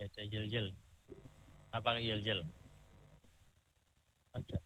Ada yel-yel. Apa yel-yel? Ada.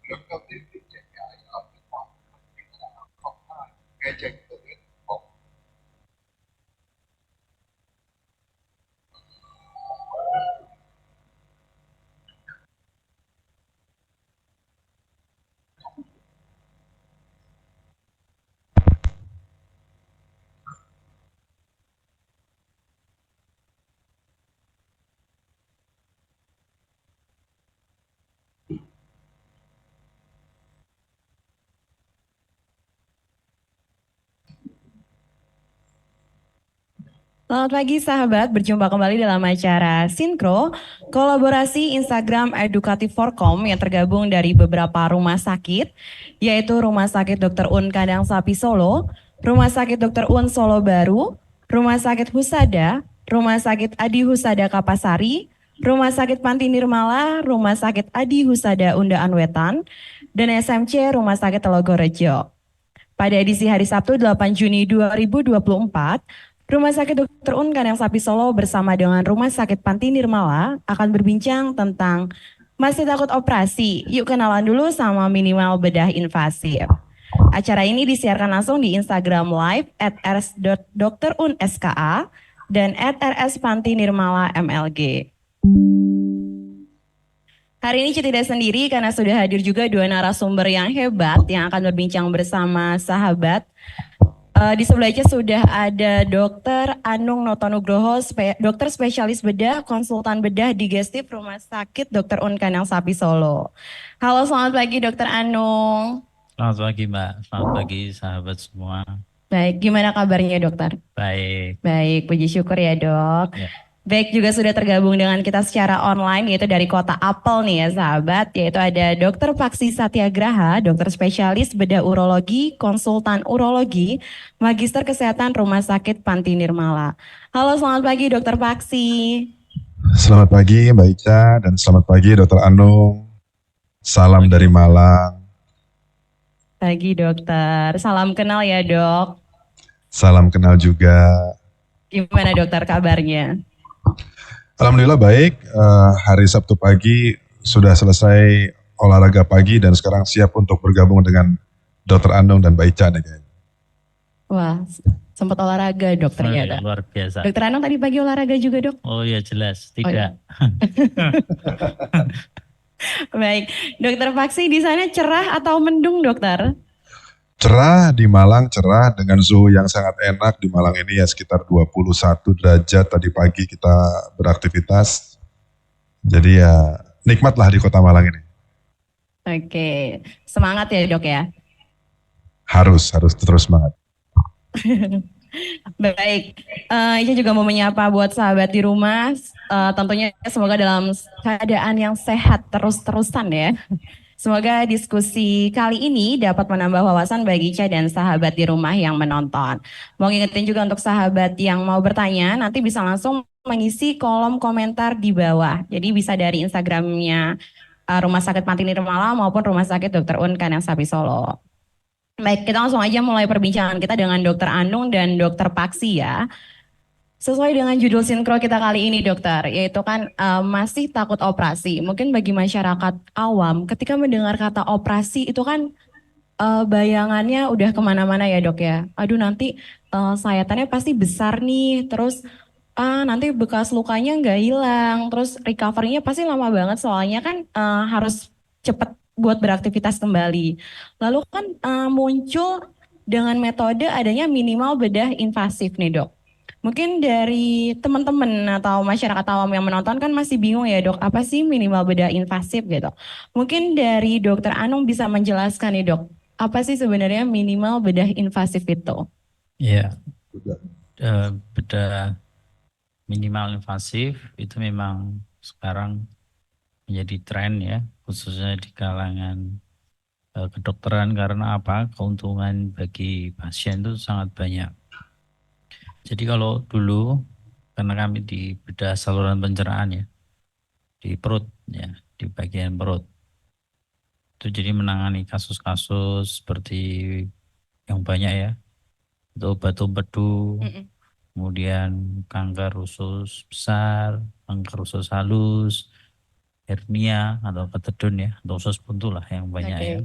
Lần đầu tiên đi chạy nhảy ở nước ngoài năm 2002, ngày chạy từ đến một. Selamat pagi sahabat, berjumpa kembali dalam acara Sinkro, kolaborasi Instagram Edukatif Forkom yang tergabung dari beberapa rumah sakit, yaitu Rumah Sakit Dr. Un Kandang Sapi Solo, Rumah Sakit Dr. Un Solo Baru, Rumah Sakit Husada, Rumah Sakit Adi Husada Kapasari, Rumah Sakit Panti Nirmala, Rumah Sakit Adi Husada Undaan Wetan, dan SMC Rumah Sakit Telogorejo. Pada edisi hari Sabtu 8 Juni 2024, Rumah Sakit Dr. Un Kandang Sapi Solo bersama dengan Rumah Sakit Panti Nirmala akan berbincang tentang masih takut operasi, yuk kenalan dulu sama minimal bedah invasif. Acara ini disiarkan langsung di Instagram Live @rs.drunska dan @rs_panti_nirmala_mlg. Hari ini tidak sendiri karena sudah hadir juga dua narasumber yang hebat yang akan berbincang bersama sahabat. Di sebelah aja sudah ada Dr. Anung Notonugroho, dokter spesialis bedah, konsultan bedah digestif Rumah Sakit Dr. Un Kandang Sapi Solo. Halo, selamat pagi Dr. Anung. Selamat pagi Mbak, selamat pagi sahabat semua. Baik, gimana kabarnya dokter? Baik. Baik, puji syukur ya dok. Ya. Baik, juga sudah tergabung dengan kita secara online yaitu dari kota Apel nih ya sahabat, yaitu ada Dr. Paksi Satyagraha, dokter spesialis bedah urologi, konsultan urologi, magister kesehatan Rumah Sakit Panti Nirmala. Halo, selamat pagi Dr. Paksi. Selamat pagi Mbak Ica dan selamat pagi Dr. Anung. Salam dari Malang. Pagi dokter, salam kenal ya dok. Salam kenal juga. Gimana dokter kabarnya? Alhamdulillah baik, hari Sabtu pagi sudah selesai olahraga pagi dan sekarang siap untuk bergabung dengan Dr. Anung dan Mbak Ica nih kayaknya. Wah, sempat olahraga dokter Oh, ya. luar biasa. Dokter Anung tadi pagi olahraga juga dok? Oh iya jelas, tidak. Baik, dokter Paksi di sana cerah atau mendung dokter? Cerah di Malang, cerah dengan suhu yang sangat enak di Malang ini ya sekitar 21 derajat tadi pagi kita beraktivitas. Jadi ya nikmatlah di kota Malang ini. Oke, semangat ya dok ya. Harus terus semangat. Baik, Ica juga mau menyapa buat sahabat di rumah, tentunya semoga dalam keadaan yang sehat terus-terusan ya. Semoga diskusi kali ini dapat menambah wawasan bagi Ica dan sahabat di rumah yang menonton. Mau ngingetin juga untuk sahabat yang mau bertanya, nanti bisa langsung mengisi kolom komentar di bawah. Jadi bisa dari Instagramnya Rumah Sakit Mati Nirmala maupun Rumah Sakit Dr. Un Kandang Sapi Solo. Baik, kita langsung aja mulai perbincangan kita dengan Dr. Anung dan Dr. Paksi ya. Sesuai dengan judul sinkro kita kali ini dokter, yaitu kan masih takut operasi. Mungkin bagi masyarakat awam ketika mendengar kata operasi itu kan bayangannya udah kemana-mana ya dok ya. Aduh nanti sayatannya pasti besar nih, terus nanti bekas lukanya nggak hilang, terus recovery-nya pasti lama banget soalnya kan harus cepet buat beraktivitas kembali. Lalu kan muncul dengan metode adanya minimal bedah invasif nih dok. Mungkin dari teman-teman atau masyarakat awam yang menonton kan masih bingung ya dok, apa sih minimal bedah invasif gitu. Mungkin dari dokter Anung bisa menjelaskan nih dok, apa sih sebenarnya minimal bedah invasif itu? Ya, bedah minimal invasif itu memang sekarang menjadi tren ya, khususnya di kalangan kedokteran karena apa? Keuntungan bagi pasien itu sangat banyak. Jadi kalau dulu karena kami di bedah saluran pencernaan ya, di perut ya, di bagian perut. Itu jadi menangani kasus-kasus seperti yang banyak ya. Itu batu empedu, kemudian kanker usus besar, kanker usus halus, hernia atau ketedun ya, atau usus buntu lah yang banyak ya.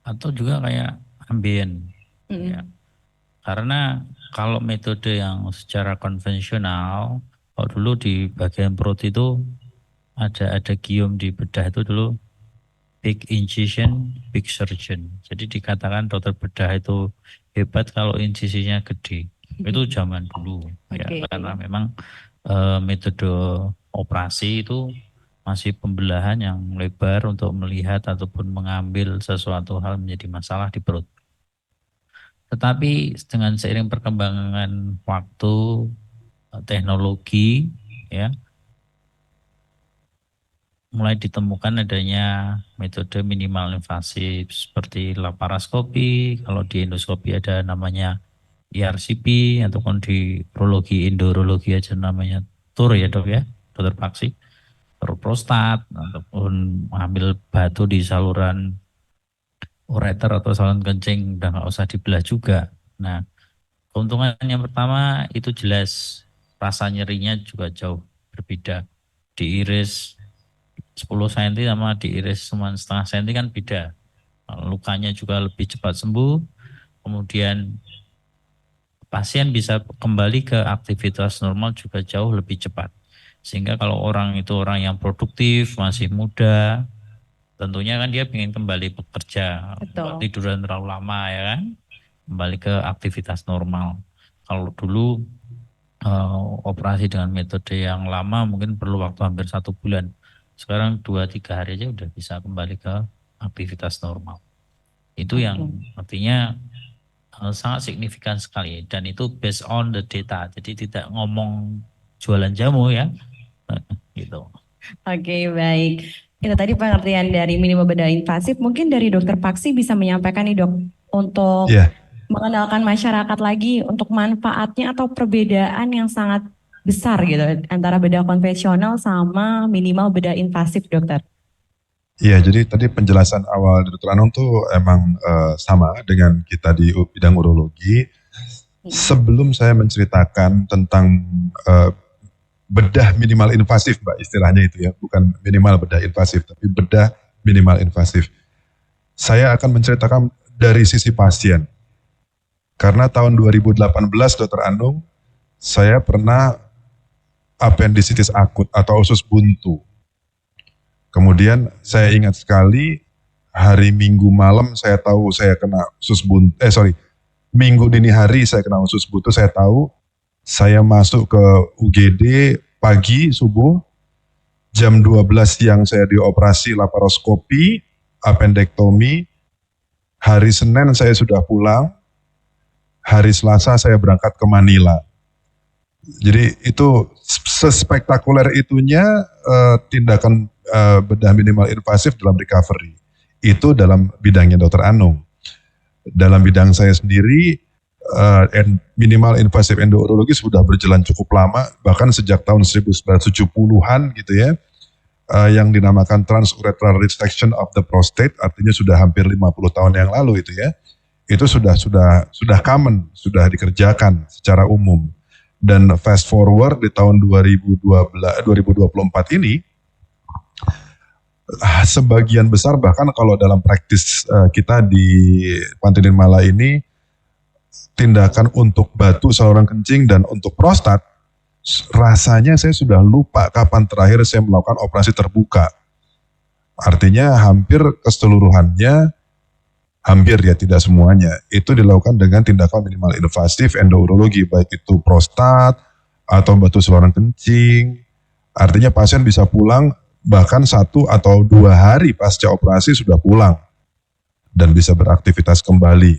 Atau juga kayak ambien ya. Karena kalau metode yang secara konvensional, kalau dulu di bagian perut itu ada gium di bedah itu dulu big incision, big surgeon. Jadi dikatakan dokter bedah itu hebat kalau insisinya gede. Itu zaman dulu ya, karena memang metode operasi itu masih pembelahan yang lebar untuk melihat ataupun mengambil sesuatu hal menjadi masalah di perut. Tetapi dengan seiring perkembangan waktu, teknologi, ya, mulai ditemukan adanya metode minimal invasif seperti laparoskopi, kalau di endoskopi ada namanya ERCP, ataupun di urologi, endurologi aja namanya TUR ya dok ya, dokter Paksi, TUR prostat, ataupun mengambil batu di saluran ureter atau saluran kencing udah nggak usah dibelah juga. Nah, keuntungan yang pertama itu jelas rasa nyerinya juga jauh berbeda. Diiris 10 cm sama diiris cuma setengah cm kan beda. Lukanya juga lebih cepat sembuh. Kemudian pasien bisa kembali ke aktivitas normal juga jauh lebih cepat. Sehingga kalau orang itu orang yang produktif, masih muda, tentunya kan dia ingin kembali bekerja, tiduran terlalu lama ya kan, kembali ke aktivitas normal. Kalau dulu operasi dengan metode yang lama mungkin perlu waktu hampir 1 bulan. Sekarang 2-3 hari aja udah bisa kembali ke aktivitas normal. Itu yang artinya sangat signifikan sekali dan itu based on the data. Jadi tidak ngomong jualan jamu ya, gitu. Oke, baik. Itu tadi pengertian dari minimal bedah invasif. Mungkin dari dokter Paksi bisa menyampaikan nih dok, untuk mengenalkan masyarakat lagi untuk manfaatnya atau perbedaan yang sangat besar gitu antara bedah konvensional sama minimal bedah invasif dokter. Iya, jadi tadi penjelasan awal Dr. Anung tuh emang sama dengan kita di bidang urologi. Sebelum saya menceritakan tentang bedah minimal invasif, Mbak, istilahnya itu ya, bukan minimal bedah invasif, tapi bedah minimal invasif. Saya akan menceritakan dari sisi pasien. Karena tahun 2018, Dr. Anung, saya pernah appendicitis akut atau usus buntu. Kemudian saya ingat sekali, hari Minggu malam saya tahu saya kena usus buntu, Minggu dini hari saya kena usus buntu, saya tahu. Saya masuk ke UGD pagi subuh, jam 12 siang saya dioperasi laparoskopi, appendektomi. Hari Senin saya sudah pulang, hari Selasa saya berangkat ke Manila. Jadi itu sespektakuler itunya tindakan bedah minimal invasif dalam recovery. Itu dalam bidangnya Dr. Anung. Dalam bidang saya sendiri, minimal invasif endourologi sudah berjalan cukup lama, bahkan sejak tahun 1970-an gitu ya, yang dinamakan transuretral resection of the prostate, artinya sudah hampir 50 tahun yang lalu itu ya, itu sudah common, sudah dikerjakan secara umum. Dan fast forward di tahun 2024 ini, sebagian besar bahkan kalau dalam praktis kita di Pantai Nirmala ini, tindakan untuk batu saluran kencing dan untuk prostat, rasanya saya sudah lupa kapan terakhir saya melakukan operasi terbuka. Artinya hampir keseluruhannya, hampir ya tidak semuanya, itu dilakukan dengan tindakan minimal invasif endourologi, baik itu prostat atau batu saluran kencing. Artinya pasien bisa pulang bahkan 1 atau 2 hari pasca operasi sudah pulang dan bisa beraktivitas kembali.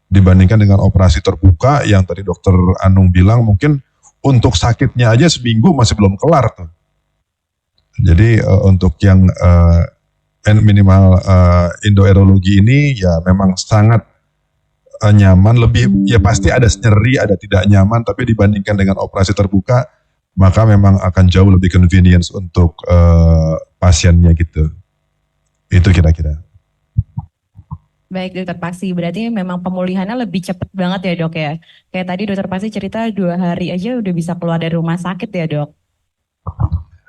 Dibandingkan dengan operasi terbuka yang tadi dokter Anung bilang mungkin untuk sakitnya aja seminggu masih belum kelar tuh. Jadi untuk yang minimal endourologi ini ya memang sangat nyaman, lebih ya pasti ada nyeri, ada tidak nyaman, tapi dibandingkan dengan operasi terbuka maka memang akan jauh lebih convenience untuk pasiennya gitu. Itu kira-kira. Baik dokter Paksi, berarti memang pemulihannya lebih cepat banget ya dok ya. Kayak tadi dokter Paksi cerita 2 hari aja udah bisa keluar dari rumah sakit ya dok.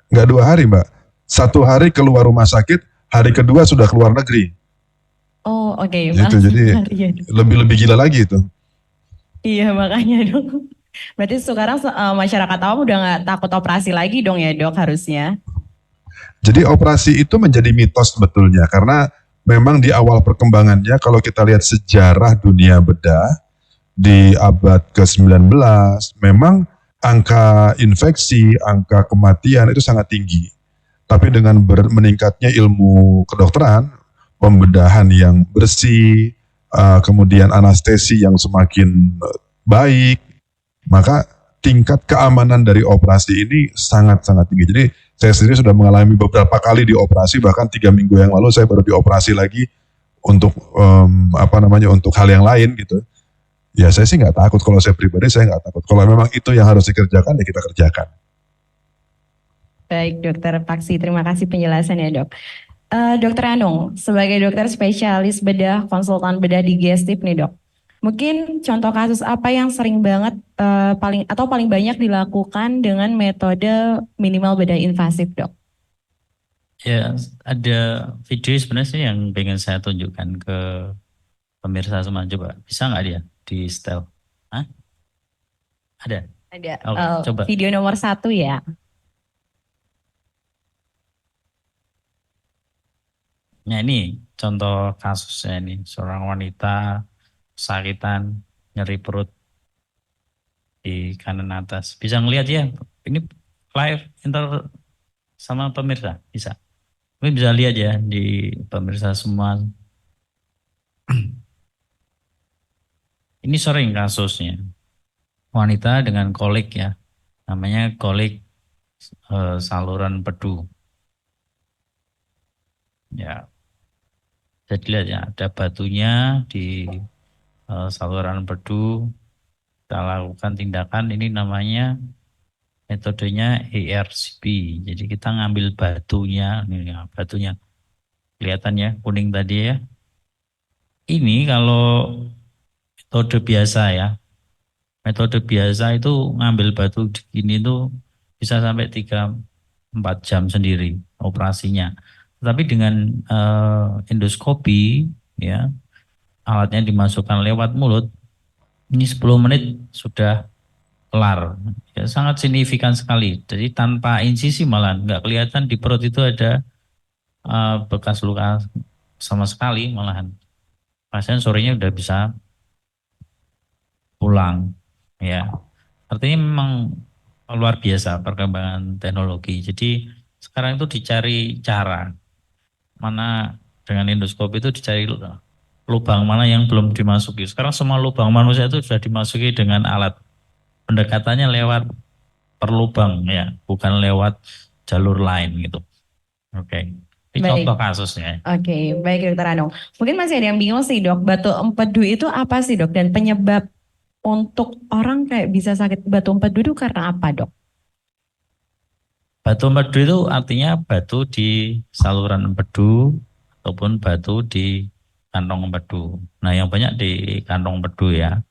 Nggak 2 hari mbak, 1 hari keluar rumah sakit, hari kedua sudah keluar negeri. Oh oke, Gitu, jadi ya, dok. lebih gila lagi itu. Iya makanya dok. Berarti sekarang masyarakat awam udah nggak takut operasi lagi dong ya dok harusnya. Jadi operasi itu menjadi mitos sebetulnya, karena memang di awal perkembangannya kalau kita lihat sejarah dunia bedah di abad ke-19, memang angka infeksi, angka kematian itu sangat tinggi. Tapi dengan meningkatnya ilmu kedokteran, pembedahan yang bersih, kemudian anestesi yang semakin baik, maka tingkat keamanan dari operasi ini sangat-sangat tinggi. Jadi saya sendiri sudah mengalami beberapa kali dioperasi, bahkan 3 minggu yang lalu saya baru dioperasi lagi untuk untuk hal yang lain gitu. Ya saya sih nggak takut, kalau saya pribadi saya nggak takut. Kalau memang itu yang harus dikerjakan ya kita kerjakan. Baik dokter Paksi, terima kasih penjelasannya dok. Dokter Anung, sebagai dokter spesialis bedah, konsultan bedah digestif nih dok. Mungkin contoh kasus apa yang sering banget paling banyak dilakukan dengan metode minimal bedah invasif dok? Ya, ada video sebenarnya sih yang pengen saya tunjukkan ke pemirsa semua. Coba, bisa nggak dia di setel? Hah? Ada? Ada Oke, coba. video nomor 1 ya. Nah ini contoh kasusnya ini, seorang wanita sakitan, nyeri perut di kanan atas. Bisa ngelihat ya, ini live inter sama pemirsa, bisa. Mungkin bisa lihat ya di pemirsa semua. Ini sering kasusnya. Wanita dengan kolik ya, namanya kolik saluran pedu. Ya, jadi lihat ya, ada batunya di saluran pedu. Kita lakukan tindakan, ini namanya metodenya ERCP. Jadi kita ngambil batunya, ini ya, batunya kelihatan ya kuning tadi ya. Ini kalau metode biasa ya, metode biasa itu ngambil batu gini tuh bisa sampai 3-4 jam sendiri operasinya. Tapi dengan endoskopi ya, alatnya dimasukkan lewat mulut, ini 10 menit sudah kelar. Ya, sangat signifikan sekali. Jadi tanpa insisi malah nggak kelihatan di perut itu ada bekas luka sama sekali, malahan pasien sorenya udah bisa pulang. Ya, artinya memang luar biasa perkembangan teknologi. Jadi sekarang itu dicari cara mana, dengan endoskopi itu dicari lubang mana yang belum dimasuki. Sekarang semua lubang manusia itu sudah dimasuki dengan alat pendekatannya lewat per lubang ya, bukan lewat jalur lain gitu. Oke. Ini Baik. contoh kasusnya. Oke, baik Dokter Anung. Mungkin masih ada yang bingung sih dok, batu empedu itu apa sih dok? Dan penyebab untuk orang kayak bisa sakit batu empedu itu karena apa dok? Batu empedu itu artinya batu di saluran empedu ataupun batu di kantong empedu. Nah yang banyak di kantong empedu ya.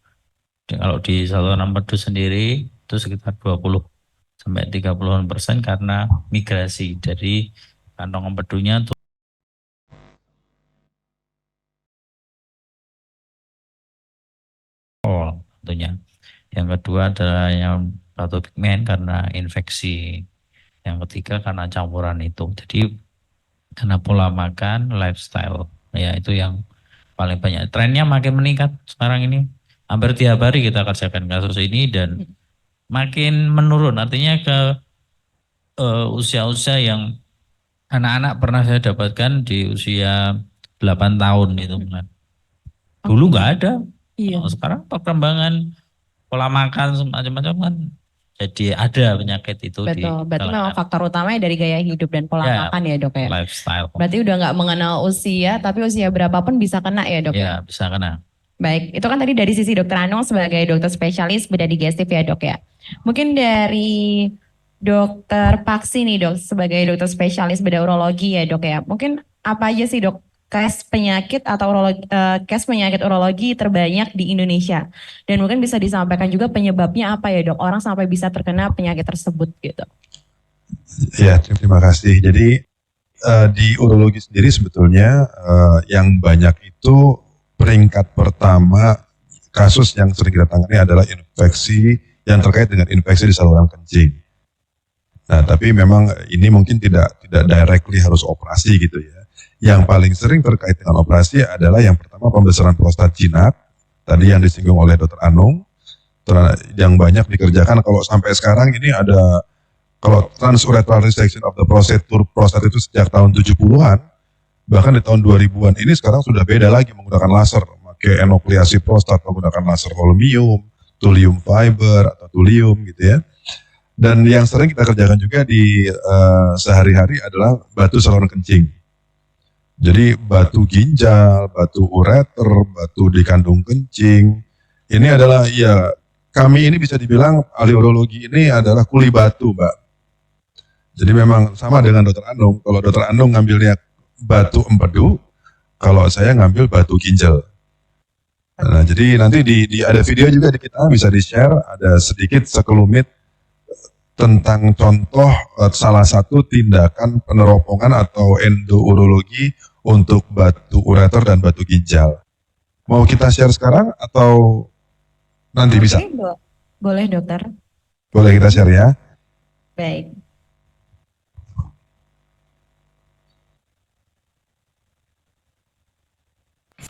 Kalau di saluran empedu sendiri itu sekitar 20-30% karena migrasi dari kantong empedunya tentunya. Yang kedua adalah yang batu pigmen karena infeksi. Yang ketiga karena campuran itu. Jadi karena pola makan, lifestyle, ya itu yang paling banyak. Trennya makin meningkat sekarang ini. Hampir tiap hari kita kerjakan kasus ini dan makin menurun. Artinya ke usia-usia yang anak-anak pernah saya dapatkan di usia 8 tahun itu. Dulu nggak ada. Iya. Sekarang perkembangan pola makan macam-macam kan jadi ada penyakit itu di Betul, berarti memang kalangan faktor utamanya dari gaya hidup dan pola Ya, makan ya dok ya. lifestyle. Berarti udah nggak mengenal usia, tapi usia berapapun bisa kena ya dok. Ya, bisa kena. Baik, itu kan tadi dari sisi dokter Anung sebagai dokter spesialis bedah digestif ya dok ya. Mungkin dari dokter Paksi nih dok, sebagai dokter spesialis bedah urologi ya dok ya. Mungkin apa aja sih dok case penyakit atau case penyakit urologi terbanyak di Indonesia? Dan mungkin bisa disampaikan juga penyebabnya apa ya dok, orang sampai bisa terkena penyakit tersebut gitu. Ya, terima kasih. Jadi di urologi sendiri sebetulnya yang banyak itu peringkat pertama kasus yang sering kita tangani adalah infeksi yang terkait dengan infeksi di saluran kencing. Nah, tapi memang ini mungkin tidak directly harus operasi gitu ya. Yang paling sering terkait dengan operasi adalah yang pertama pembesaran prostat jinak, tadi yang disinggung oleh Dr. Anung, yang banyak dikerjakan kalau sampai sekarang ini ada, kalau transurethral resection of the prostate itu sejak tahun 70-an, bahkan di tahun 2000-an ini sekarang sudah beda lagi menggunakan laser, pakai enukleasi prostat menggunakan laser holmium, thulium fiber atau thulium gitu ya. Dan yang sering kita kerjakan juga di sehari-hari adalah batu saluran kencing. Jadi batu ginjal, batu ureter, batu di kandung kencing, ini adalah ya kami ini bisa dibilang ahli urologi ini adalah kuli batu Mbak. Jadi memang sama dengan Dr. Anung, kalau Dr. Anung ngambilnya batu empedu, kalau saya ngambil batu ginjal. Nah, jadi nanti ada video juga di kita bisa di-share, ada sedikit sekelumit tentang contoh salah satu tindakan peneropongan atau endourologi untuk batu ureter dan batu ginjal. Mau kita share sekarang atau nanti bisa? Boleh dokter. Boleh kita share ya. Baik.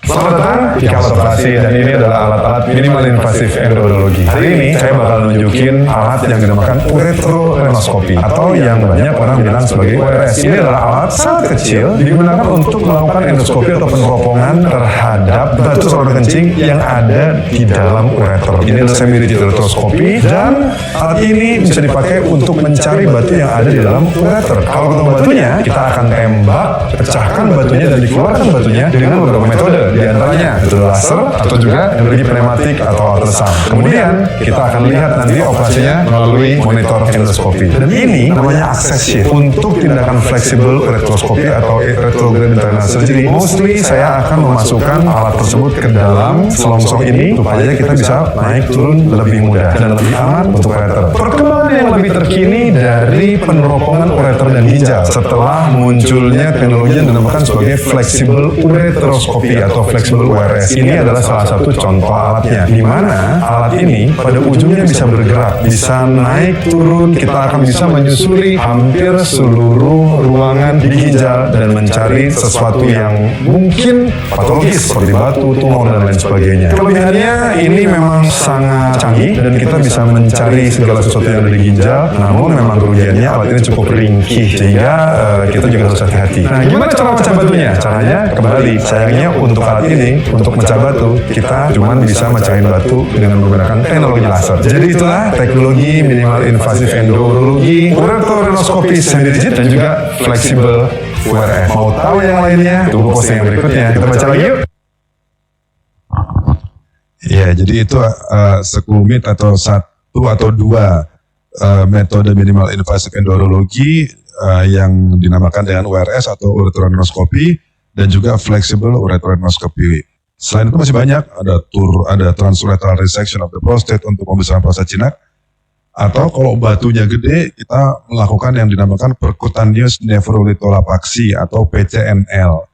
Selamat datang di kamar operasi dan ini adalah alat-alat minimal invasif endourologi. Hari ini saya bakal nunjukin alat yang dinamakan ureterorenoskopi atau yang banyak orang bilang sebagai URS. Ini adalah alat sangat kecil digunakan untuk melakukan endoskopi atau peneropongan terhadap batu saluran kencing yang ada di dalam ureter. Ini adalah semi-rigid ureteroskopi dan alat ini bisa dipakai untuk mencari batu yang ada di dalam ureter. Kalau ketemu batunya, kita akan tembak, pecahkan batunya dan dikeluarkan batunya dengan beberapa metode. Di antaranya itu laser atau juga energi pneumatik atau ultrasound. Kemudian kita akan lihat nanti operasinya melalui monitor endoskopi. Dan ini namanya access sheet untuk tindakan fleksibel ureteroskopi atau retrograde internal surgery. Mostly saya akan memasukkan alat tersebut ke dalam selongsong ini supaya kita bisa naik turun lebih mudah dan lebih aman untuk ureter. Perkembangan yang lebih terkini dari peneropongan ureter dan ginjal setelah munculnya teknologi yang dinamakan sebagai fleksibel ureteroskopi atau flexible URS. Ini adalah salah satu contoh alatnya, di mana alat ini pada ujungnya bisa bergerak, bisa naik turun, kita akan bisa menyusuri hampir seluruh ruangan di ginjal dan mencari sesuatu yang mungkin patologis seperti batu, tumor, dan lain sebagainya. Kelebihannya ini memang sangat canggih dan kita bisa mencari segala sesuatu yang ada di ginjal, namun memang kerugiannya alat ini cukup ringkih sehingga kita juga harus hati-hati. Nah, gimana cara pecah batunya? Caranya kembali, sayangnya untuk alat ini untuk mecah batu, kita cuma bisa mecahin batu dengan menggunakan teknologi laser. Jadi itulah teknologi minimal invasif endurologi, ureteroscopy semi-rigid dan juga fleksibel URS. Mau tahu yang lainnya? Tunggu posting yang berikutnya. Kita baca lagi yuk. Ya, jadi itu sekelumit atau satu atau dua metode minimal invasif endurologi yang dinamakan dengan URS atau ureteroscopy dan juga flexible ureteroscopy. Selain itu masih banyak, ada transureteral resection of the prostate untuk pembesaran prostat jinak, atau kalau batunya gede kita melakukan yang dinamakan percutaneous nephrolitholapaxy atau PCNL.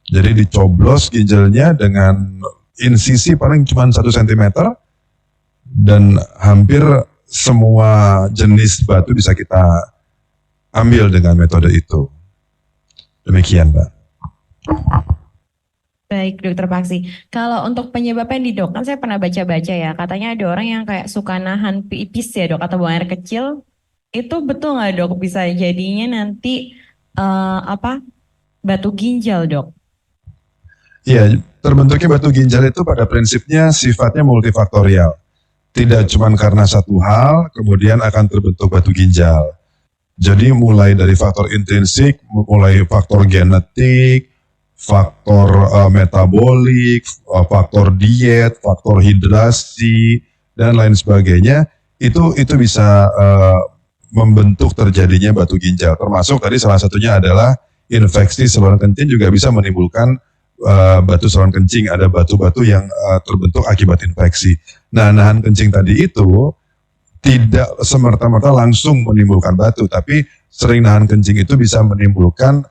Jadi dicoblos ginjalnya dengan insisi paling cuma 1 cm dan hampir semua jenis batu bisa kita ambil dengan metode itu. Demikian, Mbak. Baik, Dokter Paksi. Kalau untuk penyebabnya di dok, kan saya pernah baca-baca ya, katanya ada orang yang kayak suka nahan pipis ya dok, atau buang air kecil. Itu betul nggak dok? Bisa jadinya nanti batu ginjal dok? Iya, terbentuknya batu ginjal itu pada prinsipnya sifatnya multifaktorial. Tidak cuma karena satu hal, kemudian akan terbentuk batu ginjal. Jadi mulai dari faktor intrinsik, mulai faktor genetik, faktor metabolik, faktor diet, faktor hidrasi, dan lain sebagainya, itu bisa membentuk terjadinya batu ginjal. Termasuk tadi salah satunya adalah infeksi saluran kencing juga bisa menimbulkan batu saluran kencing. Ada batu-batu yang terbentuk akibat infeksi. Nah, nahan kencing tadi itu tidak semerta-merta langsung menimbulkan batu, tapi sering nahan kencing itu bisa menimbulkan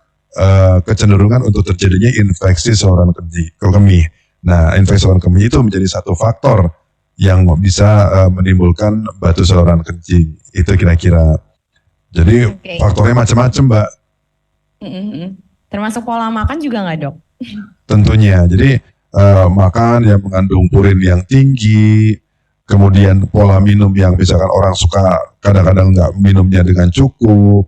kecenderungan untuk terjadinya infeksi saluran kemih. Nah, infeksi saluran kemih itu menjadi satu faktor yang bisa menimbulkan batu saluran kencing. Itu kira-kira. Jadi faktornya macam-macam, Mbak. Termasuk pola makan juga nggak dok? Tentunya. Jadi makan yang mengandung purin yang tinggi, kemudian pola minum yang misalkan orang suka kadang-kadang nggak minumnya dengan cukup.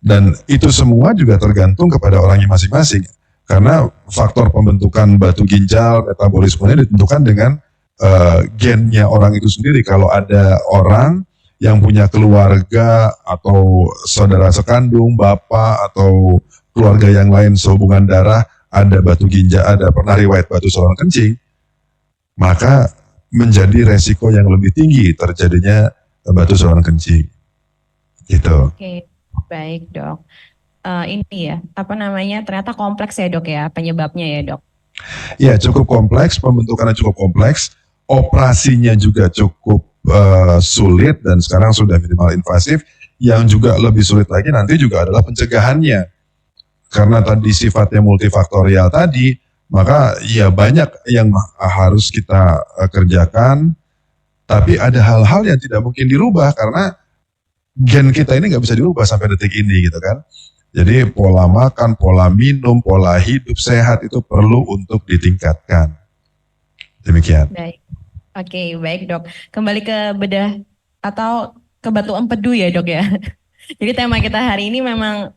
Dan itu semua juga tergantung kepada orangnya masing-masing. Karena faktor pembentukan batu ginjal, metabolismenya ditentukan dengan gennya orang itu sendiri. Kalau ada orang yang punya keluarga atau saudara sekandung, bapak atau keluarga yang lain sehubungan darah, ada batu ginjal, ada pernah riwayat batu saluran kencing, maka menjadi resiko yang lebih tinggi terjadinya batu saluran kencing. Gitu. Oke. Baik dok, ini ya, ternyata kompleks ya dok ya, penyebabnya ya dok? Ya, cukup kompleks, pembentukannya cukup kompleks, operasinya juga cukup sulit dan sekarang sudah minimal invasif. Yang juga lebih sulit lagi nanti juga adalah pencegahannya. Karena tadi sifatnya multifaktorial tadi, maka ya banyak yang harus kita kerjakan, tapi ada hal-hal yang tidak mungkin dirubah karena gen kita ini nggak bisa dirubah sampai detik ini gitu kan. Jadi pola makan, pola minum, pola hidup sehat itu perlu untuk ditingkatkan. Demikian. Baik, oke, baik dok. Kembali ke bedah atau ke batu empedu ya dok ya. Jadi tema kita hari ini memang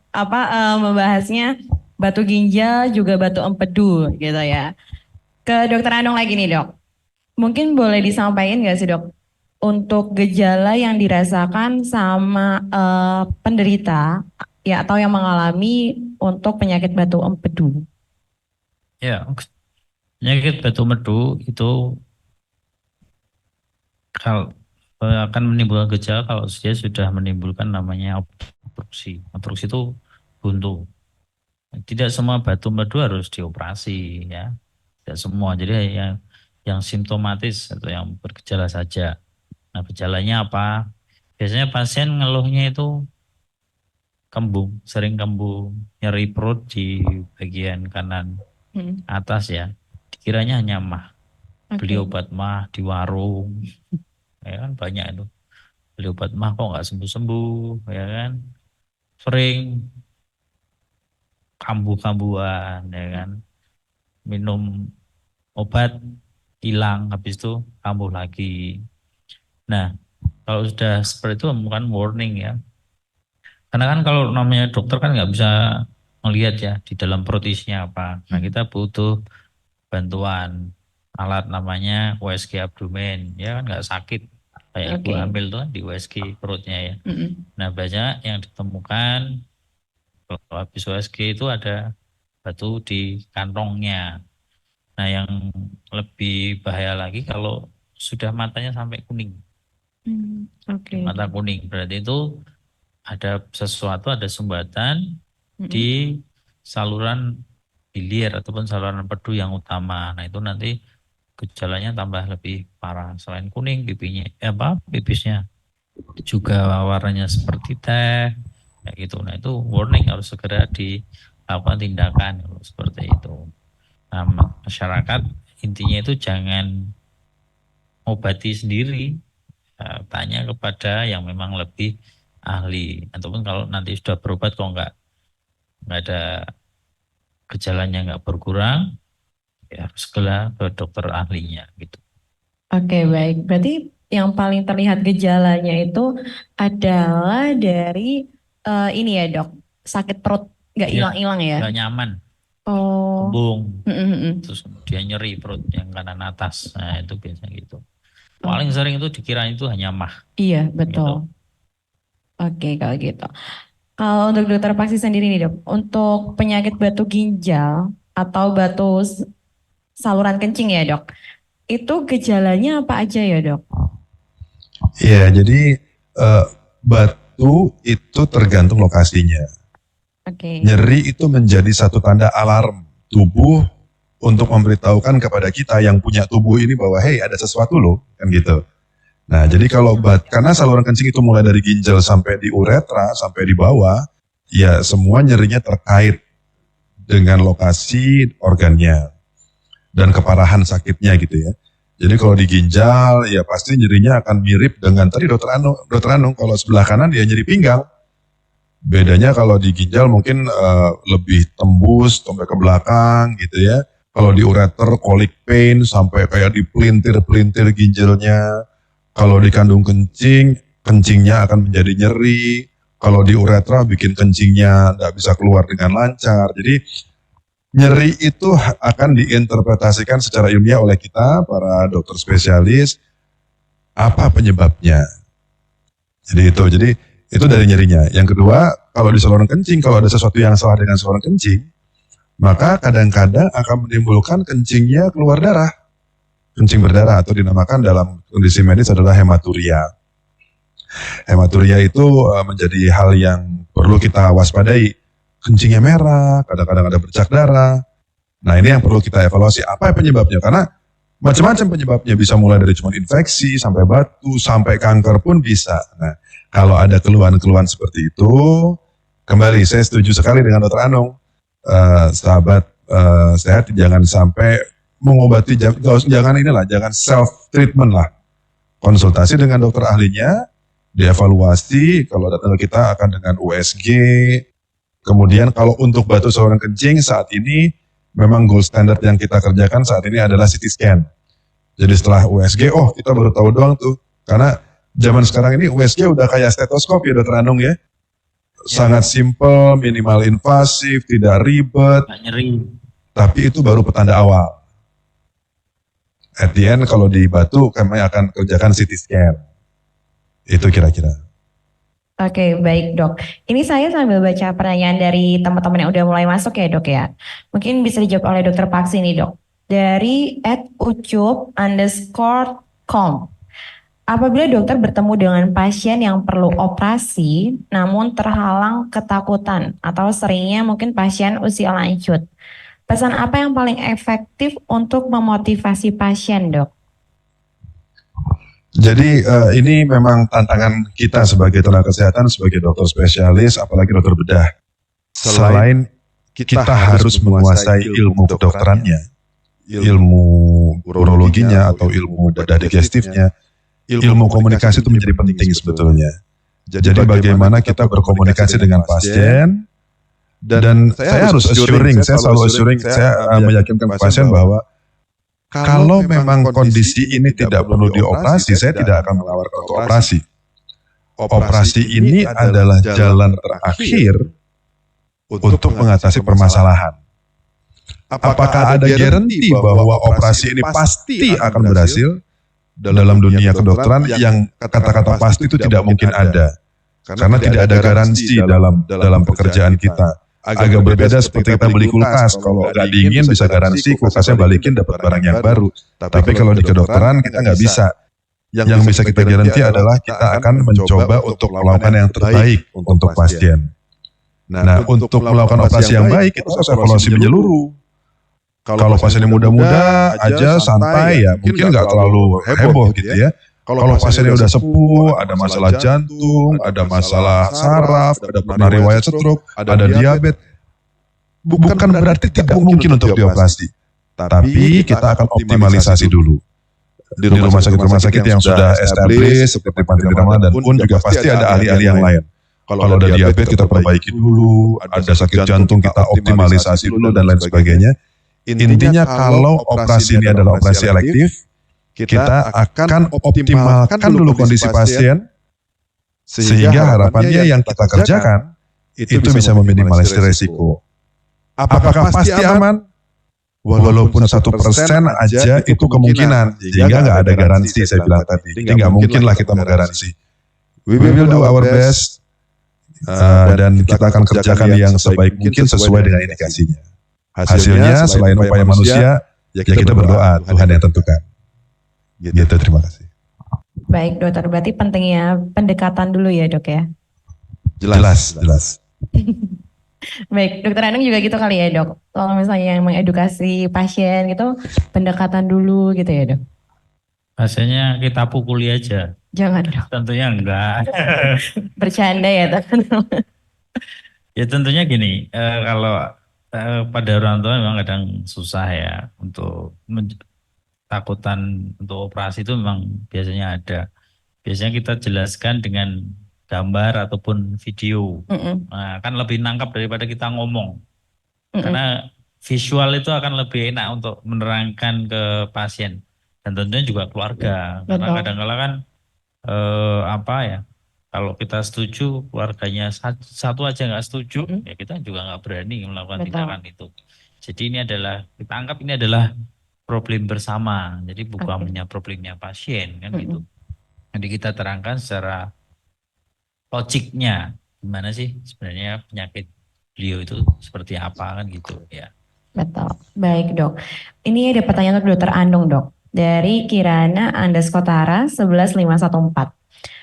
membahasnya batu ginjal juga batu empedu gitu ya. Ke dokter Andong lagi nih dok. Mungkin boleh disampaikan nggak sih dok? Untuk gejala yang dirasakan sama penderita ya atau yang mengalami untuk penyakit batu empedu. Ya, penyakit batu empedu itu kalau akan menimbulkan gejala kalau dia sudah menimbulkan namanya obstruksi. Obstruksi itu buntu. Tidak semua batu empedu harus dioperasi ya. Tidak semua. Jadi yang simptomatis atau yang bergejala saja. Nah, gejalanya apa? Biasanya pasien ngeluhnya itu kembung, sering kembung, nyeri perut di bagian kanan atas ya. Dikiranya hanya mah. Beli obat mah di warung. Ya kan banyak itu. Beli obat mah kok nggak sembuh-sembuh, ya kan? Sering kambuh-kambuhan, ya kan? Minum obat hilang, habis itu kambuh lagi. Nah, kalau sudah seperti itu bukan warning ya. Karena kan kalau namanya dokter kan nggak bisa melihat ya di dalam perut isinya apa. Nah, kita butuh bantuan alat namanya USG abdomen, ya kan nggak sakit kayak ibu Oke. hamil tuh kan di USG perutnya ya. Mm-mm. Nah banyak yang ditemukan kalau habis USG itu ada batu di kantongnya. Nah yang lebih bahaya lagi kalau sudah matanya sampai kuning, Oke. mata kuning berarti itu ada sesuatu, ada sumbatan Mm-mm. di saluran hilir ataupun saluran empedu yang utama. Nah itu nanti gejalanya tambah lebih parah. Selain kuning pipinya, pipisnya juga warnanya seperti teh, kayak gitu. Nah itu warning, harus segera dilakukan tindakan kalau seperti itu. Nah, masyarakat intinya itu jangan obati sendiri, tanya kepada yang memang lebih ahli. Ataupun kalau nanti sudah berobat kok nggak ada gejalanya, nggak berkurang, ya harus segera ke dokter ahlinya gitu. Oke, baik. Berarti yang paling terlihat gejalanya itu adalah dari ini ya, Dok. Sakit perut nggak Ya, hilang-hilang ya? nggak nyaman, Oh. kembung, Mm-mm-mm. terus dia nyeri perut yang kanan atas. Nah itu biasanya gitu. Oh. Paling sering itu dikira itu hanya mah. Iya, Gitu. betul. Oke, kalau gitu. Kalau untuk dokter Paksi sendiri nih, Dok, untuk penyakit batu ginjal atau batu saluran kencing ya, Dok. Itu gejalanya apa aja ya, Dok? Iya, jadi batu itu tergantung lokasinya. Oke. Nyeri itu menjadi satu tanda alarm tubuh untuk memberitahukan kepada kita yang punya tubuh ini bahwa hey ada sesuatu loh, kan gitu. Nah jadi kalau karena saluran kencing itu mulai dari ginjal sampai di uretra sampai di bawah, ya semua nyerinya terkait dengan lokasi organnya dan keparahan sakitnya gitu ya. Jadi kalau di ginjal ya pasti nyerinya akan mirip dengan tadi dokter Anung kalau sebelah kanan dia nyeri pinggang. Bedanya kalau di ginjal mungkin lebih tembus sampai ke belakang gitu ya. Kalau di ureter colic pain sampai kayak di pelintir-pelintir ginjalnya. Kalau di kandung kencing, kencingnya akan menjadi nyeri. Kalau di uretra bikin kencingnya nggak bisa keluar dengan lancar. Jadi nyeri itu akan diinterpretasikan secara ilmiah oleh kita para dokter spesialis apa penyebabnya. Jadi itu dari nyerinya. Yang kedua, kalau di saluran kencing, kalau ada sesuatu yang salah dengan saluran kencing, maka kadang-kadang akan menimbulkan kencingnya keluar darah. Kencing berdarah atau dinamakan dalam kondisi medis adalah hematuria. Hematuria itu menjadi hal yang perlu kita waspadai. Kencingnya merah, kadang-kadang ada bercak darah. Nah ini yang perlu kita evaluasi. Apa penyebabnya? Karena macam-macam penyebabnya, bisa mulai dari cuma infeksi, sampai batu, sampai kanker pun bisa. Nah kalau ada keluhan-keluhan seperti itu, kembali saya setuju sekali dengan Dr. Anung. Sahabat sehat jangan sampai mengobati, jangan self treatment lah. Konsultasi dengan dokter ahlinya, dievaluasi. Kalau datang ke kita akan dengan USG. Kemudian kalau untuk batu saluran kencing saat ini memang gold standard yang kita kerjakan saat ini adalah CT scan. Jadi setelah USG, kita baru tahu doang tuh, karena zaman sekarang ini USG udah kayak stetoskop ya Dokter Anung ya. Sangat simple, minimal invasif, tidak ribet. Nggak nyeri. Tapi itu baru petanda awal. At the end kalau di batu kami akan kerjakan CT scan. Itu kira-kira. Oke, baik Dok. Ini saya sambil baca pertanyaan dari teman-teman yang udah mulai masuk ya Dok ya. Mungkin bisa dijawab oleh Dokter Paksi nih Dok. Dari @ucup_com. Apabila dokter bertemu dengan pasien yang perlu operasi namun terhalang ketakutan atau seringnya mungkin pasien usia lanjut. Pesan apa yang paling efektif untuk memotivasi pasien, Dok? Jadi ini memang tantangan kita sebagai tenaga kesehatan, sebagai dokter spesialis, apalagi dokter bedah. Selain kita harus menguasai ilmu kedokterannya, ilmu urologinya atau ilmu bedah digestifnya, ilmu komunikasi itu menjadi penting sebetulnya. Jadi bagaimana kita berkomunikasi dengan pasien, dan saya harus assuring, saya selalu assuring, saya meyakinkan pasien bahwa kalau memang kondisi ini tidak perlu dioperasi, saya tidak akan menawarkan untuk operasi. Operasi ini adalah jalan terakhir untuk mengatasi permasalahan. apakah ada garansi bahwa operasi ini pasti akan berhasil? Dalam dunia kedokteran yang kata-kata pasti itu tidak mungkin ada. Karena tidak ada garansi dalam pekerjaan kita. Agak berbeda seperti kita beli kulkas. Kalau nggak dingin bisa garansi kulkasnya balikin dapat barang yang baru. Tapi kalau di kedokteran kita nggak bisa. Yang bisa kita garansi adalah kita akan mencoba untuk melakukan yang terbaik untuk pasien. Nah, untuk melakukan operasi yang baik itu harus evaluasi menyeluruh. Kalau pasiennya muda-muda aja santai ya, mungkin nggak terlalu heboh gitu ya. Kalau pasiennya udah sepuh, ada masalah jantung, ada masalah saraf, ada pernah riwayat stroke, ada diabetes, bukan berarti tidak mungkin untuk dioperasi. Tapi kita akan optimalisasi dulu. Di rumah sakit yang sudah established seperti Panti Ramadan dan pun juga pasti ada ahli-ahli yang lain. Kalau ada diabetes kita perbaiki dulu, ada sakit jantung kita optimalisasi dulu dan lain sebagainya. Intinya kalau operasi ini adalah operasi elektif, kita akan optimalkan dulu kondisi pasien, sehingga harapannya yang kita kerjakan itu bisa meminimalisir resiko. Apakah pasti aman? Walaupun 1% aja itu kemungkinan, sehingga nggak ada garansi saya bilang tadi. Jadi nggak mungkin lah kita menggaransi. We will do our best, dan kita akan kerjakan yang sebaik mungkin sesuai dengan indikasinya. Hasilnya selain upaya manusia, ya kita berdoa Tuhan yang tentukan. Gitu, terima kasih. Baik dokter, berarti pentingnya pendekatan dulu ya dok ya? Jelas. Baik, dokter Anung juga gitu kali ya dok? Kalau misalnya yang mengedukasi pasien gitu, pendekatan dulu gitu ya dok? Hasilnya kita pukuli aja. Jangan dok. Tentunya enggak. Bercanda ya dok? Ya tentunya gini, kalau pada orang tua memang kadang susah ya untuk takutan untuk operasi itu memang biasanya ada. Biasanya kita jelaskan dengan gambar ataupun video. Nah, kan lebih nangkap daripada kita ngomong. Karena visual itu akan lebih enak untuk menerangkan ke pasien dan tentunya juga keluarga. Karena kadang-kala kan kalau kita setuju, keluarganya satu aja nggak setuju, ya kita juga nggak berani melakukan tindakan itu. Jadi ini adalah, kita anggap ini adalah problem bersama. Jadi bukan hanya problemnya pasien kan gitu. Jadi kita terangkan secara logiknya, gimana sih sebenarnya penyakit beliau itu seperti apa kan gitu ya. Betul. Baik dok. Ini ada pertanyaan untuk dokter Anung dok. Dari Kirana Andaskotara 11514.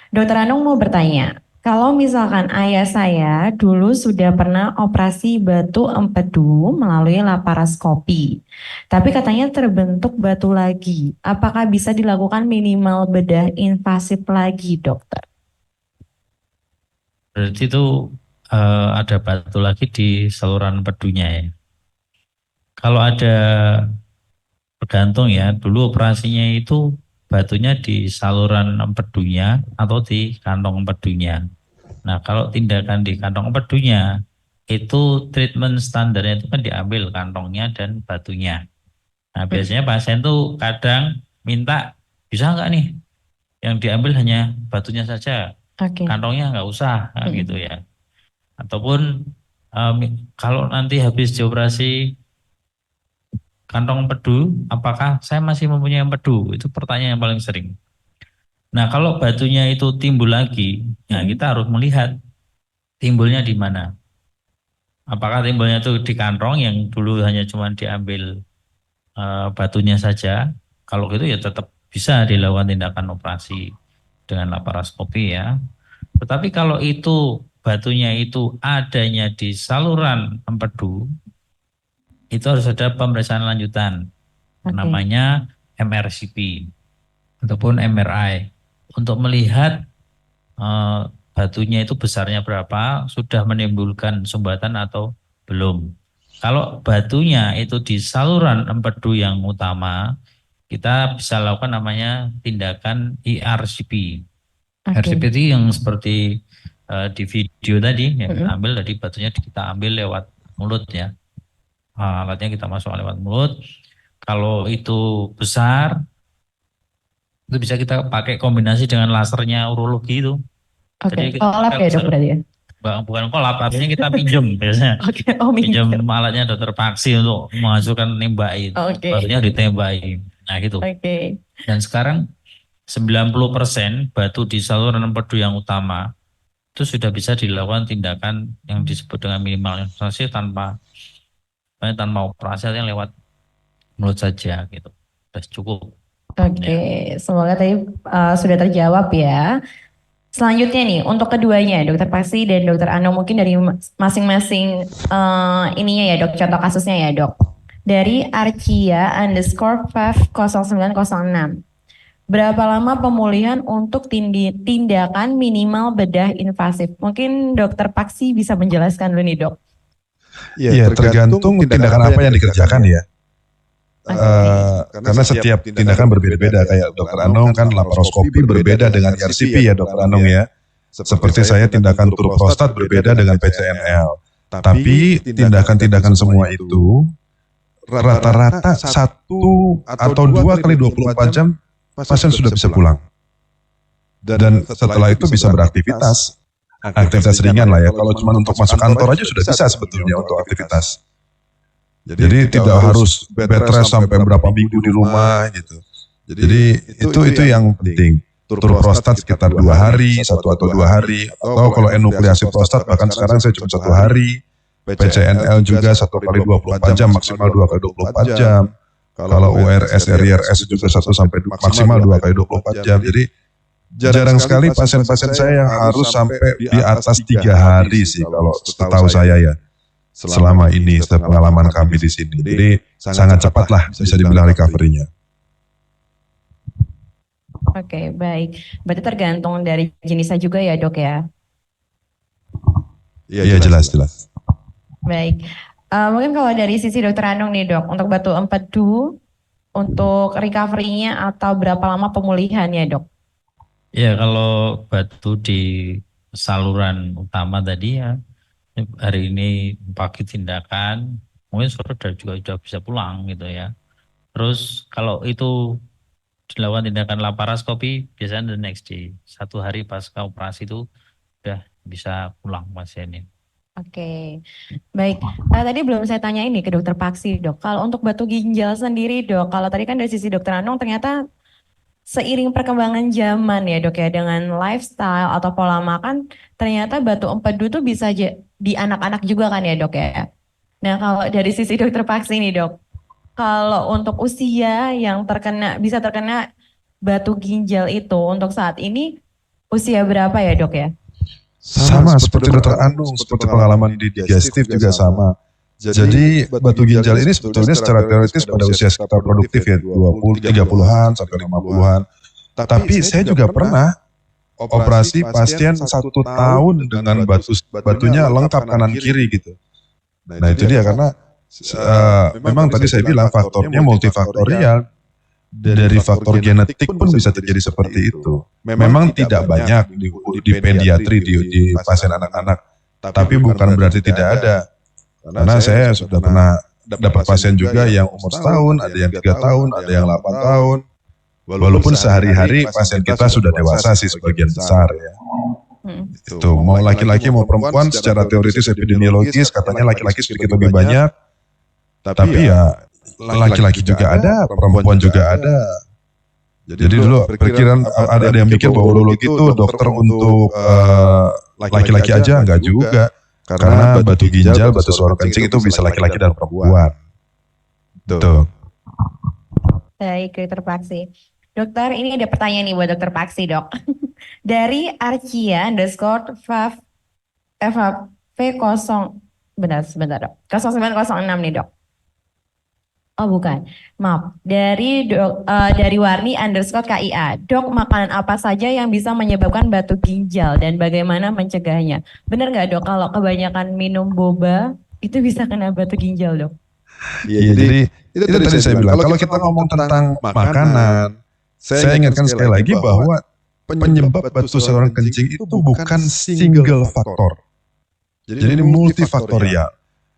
Dokter Anung mau bertanya, kalau misalkan ayah saya dulu sudah pernah operasi batu empedu melalui laparoskopi, tapi katanya terbentuk batu lagi, apakah bisa dilakukan minimal bedah invasif lagi dokter? Berarti itu ada batu lagi di saluran empedunya ya. Kalau ada, bergantung ya, dulu operasinya itu batunya di saluran empedunya atau di kantong empedunya. Nah, kalau tindakan di kantong empedunya, itu treatment standarnya itu kan diambil kantongnya dan batunya. Nah, biasanya pasien tuh kadang minta, bisa nggak nih yang diambil hanya batunya saja, kantongnya nggak usah, gitu ya. Ataupun kalau nanti habis dioperasi kantong empedu, apakah saya masih mempunyai empedu? Itu pertanyaan yang paling sering. Nah, kalau batunya itu timbul lagi, ya kita harus melihat timbulnya di mana. Apakah timbulnya itu di kantong yang dulu hanya cuma diambil batunya saja? Kalau gitu ya tetap bisa dilakukan tindakan operasi dengan laparoskopi ya. Tetapi kalau itu batunya itu adanya di saluran empedu, itu harus ada pemeriksaan lanjutan, namanya MRCP ataupun MRI untuk melihat batunya itu besarnya berapa, sudah menimbulkan sumbatan atau belum. Kalau batunya itu di saluran empedu yang utama, kita bisa lakukan namanya tindakan ERCP. RCP itu yang seperti di video tadi, yang ambil dari batunya kita ambil lewat mulut ya. Alatnya kita masukkan lewat mulut. Kalau itu besar, itu bisa kita pakai kombinasi dengan lasernya urologi itu. Lab ya dok berarti ya? bukan kolap, artinya kita pinjem biasanya. Oke, oh Pinjem minjem. alatnya dokter Paksi untuk menghasilkan nembakin. Oke, Maksudnya ditembakin. Nah gitu. oke. Dan sekarang 90% batu di saluran empedu yang utama itu sudah bisa dilakukan tindakan yang disebut dengan minimal invasi tanpa operasi, yang lewat mulut saja gitu. Sudah cukup. Oke, semoga tadi sudah terjawab ya. Selanjutnya nih, untuk keduanya, Dokter Pasi dan Dokter Anung, mungkin dari masing-masing ininya ya dok, contoh kasusnya ya dok. Dari Arcia underscore 50906. Berapa lama pemulihan untuk tindakan minimal bedah invasif? Mungkin Dokter Paksi bisa menjelaskan dulu nih dok. Iya, tergantung tindakan apa yang dikerjakan ya. Karena setiap tindakan berbeda-beda. Kayak dokter Anung kan laparoskopi berbeda dengan RCP ya dokter Anung ya. Seperti saya tindakan tur prostat berbeda dengan PCNL. Tapi tindakan-tindakan semua itu rata-rata 1 atau 2 kali 24 jam pasien sudah bisa pulang. Dan setelah itu bisa beraktivitas. Aktivitas ringan lah ya. Kalau cuma untuk masuk kantor aja sudah bisa sebetulnya untuk aktivitas. Jadi tidak harus bed rest sampai berapa minggu di rumah gitu. Jadi itu yang penting. Tur prostat sekitar 2 hari, 1 atau 2 hari. Atau kalau enukleasi prostat bahkan sekarang saya cuma 1 hari. PCNL juga 1 kali 24 jam, maksimal 2 kali 24 jam. Kalau URS, RIRS juga 1 sampai maksimal 2 kali 24 jam. Jadi jarang sekali pasien-pasien saya yang harus sampai di atas 3 hari sih kalau setahu saya ya. Selama ini, setiap pengalaman kami di sini. Jadi sangat cepat lah bisa dibilang recovery-nya. Oke, baik. Berarti tergantung dari jenisnya juga ya dok ya? Iya jelas. Baik. Mungkin kalau dari sisi dokter Anung nih dok, untuk batu empedu, untuk recovery-nya atau berapa lama pemulihannya dok? Ya kalau batu di saluran utama tadi ya, hari ini pagi tindakan, mungkin sore juga sudah bisa pulang gitu ya. Terus kalau itu dilakukan tindakan laparoskopi, biasanya the next day, 1 hari pasca operasi itu sudah bisa pulang pasiennya. Oke, baik. Tadi belum saya tanya ini ke dokter Paksi dok. Kalau untuk batu ginjal sendiri dok, kalau tadi kan dari sisi dokter Anung ternyata seiring perkembangan zaman ya dok ya, dengan lifestyle atau pola makan, ternyata batu empedu tuh bisa di anak-anak juga kan ya dok ya. Nah kalau dari sisi dokter Paksi nih dok, kalau untuk usia yang bisa terkena batu ginjal itu untuk saat ini usia berapa ya dok ya? Sama seperti dokter Anung, seperti pengalaman di digestif juga sama. Jadi batu ginjal ini sebetulnya secara teoritis pada usia sekitar produktif ya 20, 30-an sampai 50-an. Tapi saya juga pernah operasi pasien 1 tahun dengan batunya lengkap kanan kiri gitu. Nah itu dia karena memang tadi saya bilang faktornya multifaktorial. Dari faktor genetik pun bisa terjadi seperti itu. Memang tidak banyak di pediatri, di pasien anak-anak. Tapi bukan berarti tidak ada. Karena saya sudah pernah dapat pasien juga yang umur setahun, ada yang 3 tahun, ada yang 8 tahun. Walaupun sehari-hari pasien kita sudah dewasa sih sebagian besar ya. Itu mau laki-laki mau perempuan secara teoritis epidemiologis katanya laki-laki sedikit lebih banyak. Tapi ya laki-laki juga ada, perempuan juga ada. Jadi dulu perkiraan ada yang mikir bahwa urologi itu dokter untuk laki-laki aja, enggak juga. Karena batu ginjal, batu saluran kencing itu bisa laki-laki dan perempuan. Tuh. Baik, dokter Paksi. Dokter, ini ada pertanyaan nih buat dokter Paksi dok. Dari Arcia underscore FV0, sebentar dok, 0906 nih dok. Oh bukan, maaf. Dari Warni underscore KIA. Dok, makanan apa saja yang bisa menyebabkan batu ginjal dan bagaimana mencegahnya? Benar nggak dok kalau kebanyakan minum boba itu bisa kena batu ginjal dok? Iya, jadi itu tadi saya bilang. Kalau kita ngomong tentang makanan, saya ingatkan sekali lagi bahwa penyebab batu saluran kencing itu bukan single faktor. Jadi ini multifaktorial.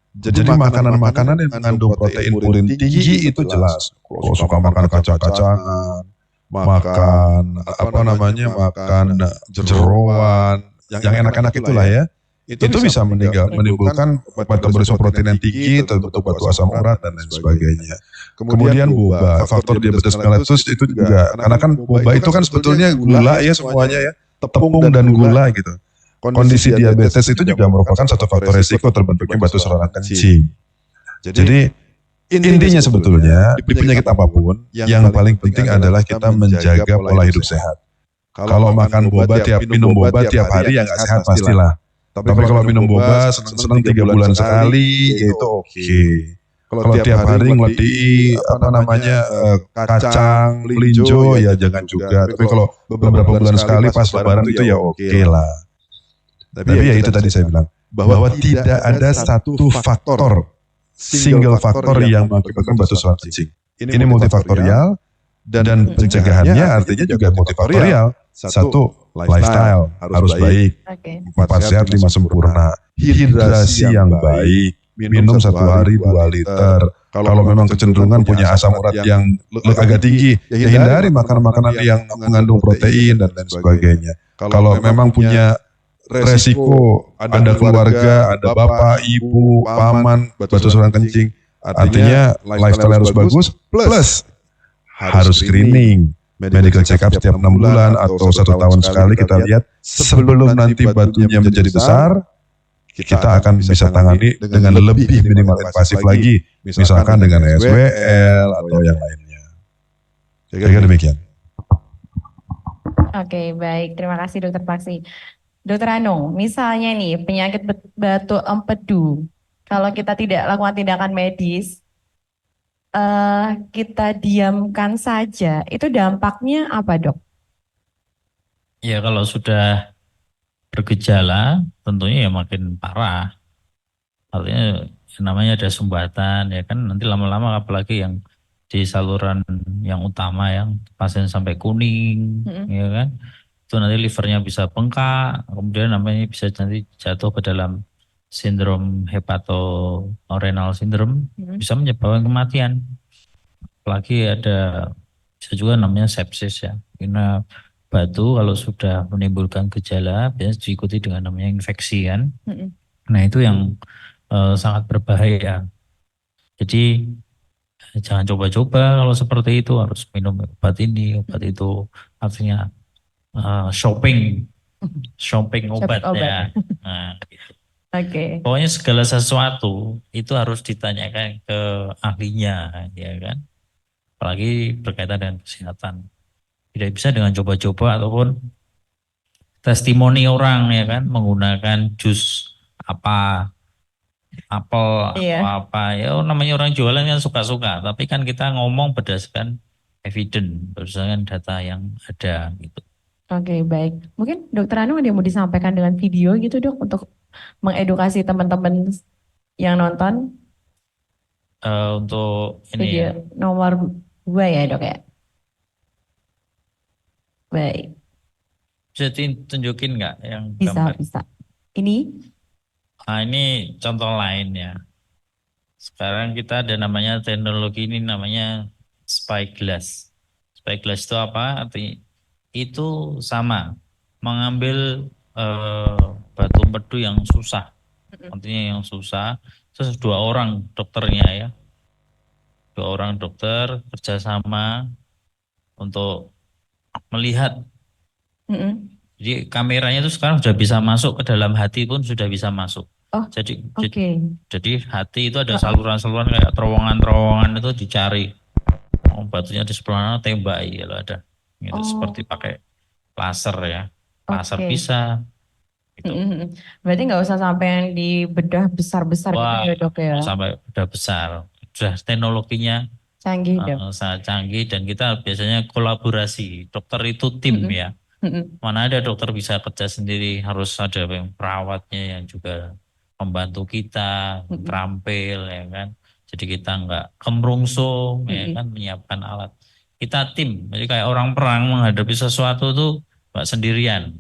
Jadi makanan-makanan yang mengandung protein purin tinggi itu jelas. Kalau suka makan kacang-kacangan, makan makan jeroan, yang enak-enak itulah ya. itu bisa menimbulkan metabolisme protein yang tinggi, terbentuk batu asam urat dan lain sebagainya. Kemudian boba, faktor diabetes mellitus itu juga, karena kan boba itu kan sebetulnya gula ya semuanya ya, tepung dan gula gitu. Kondisi diabetes itu juga merupakan satu faktor resiko terbentuknya batu saluran kencing. Jadi intinya sebetulnya di penyakit apapun yang paling penting adalah kita menjaga pola hidup sehat. Kalau makan boba minum boba tiap hari ya nggak sehat pastilah. Tapi kalau minum boba senang-senang 3 bulan sekali ya itu oke. Kalau tiap hari ngeledi kacang, melinjo ya jangan juga. Tapi kalau beberapa bulan sekali pas lebaran itu ya oke lah. Tapi ya itu tadi saya bilang bahwa tidak ada satu faktor single faktor yang mengakibatkan batu saluran kencing. Ini multifaktorial dan pencegahannya artinya juga multifaktorial. Satu, lifestyle harus baik. 4 sehat 5 sempurna. Hidrasi yang baik. Minum 1 hari 2 liter. Kalau memang kecenderungan punya asam urat yang agak tinggi, ya hindari makanan-makanan yang mengandung protein dan lain sebagainya. Kalau memang punya resiko, ada keluarga, ada bapak, ibu, paman, batu saluran kencing. Artinya lifestyle harus bagus, plus harus screening. Medical check up setiap 6 bulan atau 1 tahun sekali kita lihat. Sebelum nanti batunya menjadi besar, kita akan bisa tangani dengan lebih minimal invasif lagi. Misalkan dengan SWL atau yang lainnya. Kira-kira demikian. Oke, baik. Terima kasih Dokter Paksi. Dokter Anung, misalnya nih penyakit batu empedu, kalau kita tidak lakukan tindakan medis, kita diamkan saja, itu dampaknya apa dok? Ya kalau sudah bergejala tentunya ya makin parah. Artinya namanya ada sumbatan ya kan, nanti lama-lama apalagi yang di saluran yang utama yang pasien sampai kuning ya kan, itu nanti livernya bisa bengkak, kemudian namanya bisa nanti jatuh ke dalam sindrom hepatorenal syndrome, bisa menyebabkan kematian. Apalagi ada bisa juga namanya sepsis ya, karena batu kalau sudah menimbulkan gejala biasanya diikuti dengan namanya infeksi kan. Nah itu yang sangat berbahaya. Jadi jangan coba-coba kalau seperti itu, harus minum obat ini, obat itu, artinya shopping obat ya. Nah, gitu. Pokoknya segala sesuatu itu harus ditanyakan ke ahlinya ya kan. Apalagi berkaitan dengan kesehatan. Tidak bisa dengan coba-coba ataupun testimoni orang ya kan, menggunakan jus apa, apel apa ya, namanya orang jualan kan suka-suka, tapi kan kita ngomong berdasarkan evidence, berdasarkan data yang ada gitu. Oke, baik. Mungkin Dokter Anung ada yang mau disampaikan dengan video gitu dok, untuk mengedukasi teman-teman yang nonton? Untuk ini video ya. Nomor 2 ya dok ya? Baik. Bisa tunjukin nggak yang Bisa, gambar? bisa. Ini? Nah ini contoh lain ya. Sekarang kita ada namanya teknologi ini namanya spyglass. Spyglass itu apa? Artinya itu sama, mengambil batu empedu yang susah, artinya yang susah, terus 2 orang dokternya ya, 2 orang dokter kerjasama untuk melihat. Jadi kameranya itu sekarang sudah bisa masuk ke dalam hati pun sudah bisa masuk. Jadi hati itu ada saluran-saluran kayak terowongan-terowongan itu dicari. Batunya di sebelah mana tembaki kalau ada. Gitu, seperti pakai laser ya, laser bisa. Gitu. Berarti nggak usah sampai yang di bedah besar-besar gitu ya dok ya? Sampai bedah besar, sudah teknologinya canggih sangat canggih, dan kita biasanya kolaborasi, dokter itu tim ya. Mana ada dokter bisa kerja sendiri, harus ada yang perawatnya yang juga membantu kita, terampil ya kan. Jadi kita nggak kemrungsung ya kan, menyiapkan alat. Kita tim, jadi kayak orang perang menghadapi sesuatu tuh nggak sendirian.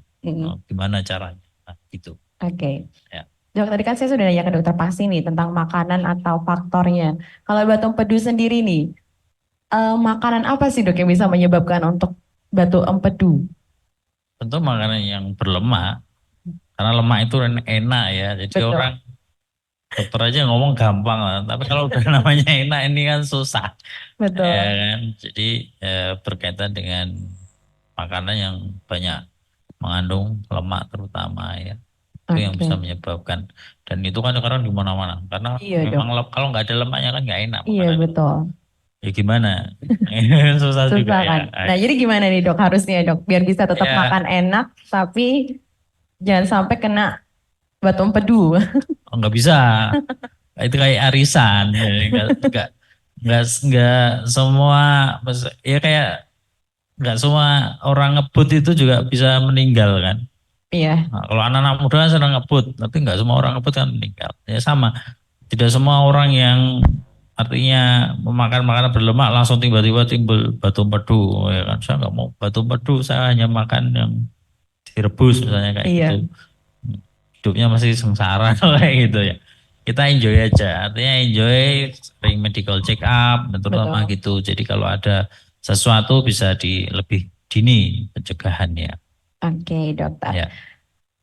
Gimana caranya? Nah, gitu. Oke. Ya. Dok, tadi kan saya sudah nanya ke Dokter Paksi nih tentang makanan atau faktornya. Kalau batu empedu sendiri nih, makanan apa sih dok yang bisa menyebabkan untuk batu empedu? Tentu makanan yang berlemak, Karena lemak itu enak ya. Jadi Betul. orang dokter aja ngomong gampang lah. Tapi kalau udah namanya enak ini kan susah. Betul. Ya kan. Jadi berkaitan dengan makanan yang banyak mengandung lemak terutama ya. Itu yang Oke. bisa menyebabkan, dan itu kan sekarang di mana-mana karena Iya dok. memang kalau nggak ada lemaknya kan nggak enak Iya makanan. betul. Ya gimana? Susah juga Susah ya. kan. Nah jadi gimana nih dok harusnya dok biar bisa tetap Ya, makan enak tapi jangan sampai kena batu empedu. oh, nggak bisa. Itu kayak arisan. Jadi nggak semua, ya kayak nggak semua orang ngebut itu juga bisa meninggal kan. Iya. Nah, kalau anak-anak muda kan senang ngebut, tapi nggak semua orang ngebut kan meninggal. Ya sama. Tidak semua orang yang artinya memakan makanan berlemak langsung tiba-tiba timbul batu empedu. Ya kan, saya nggak mau batu empedu, saya hanya makan yang direbus misalnya kayak Iya. gitu. Hidupnya masih sengsara kayak gitu ya. Kita enjoy aja, artinya enjoy sering medical check up, terutama Betul. gitu. Jadi kalau ada sesuatu bisa lebih dini pencegahannya. Oke dokter. Ya.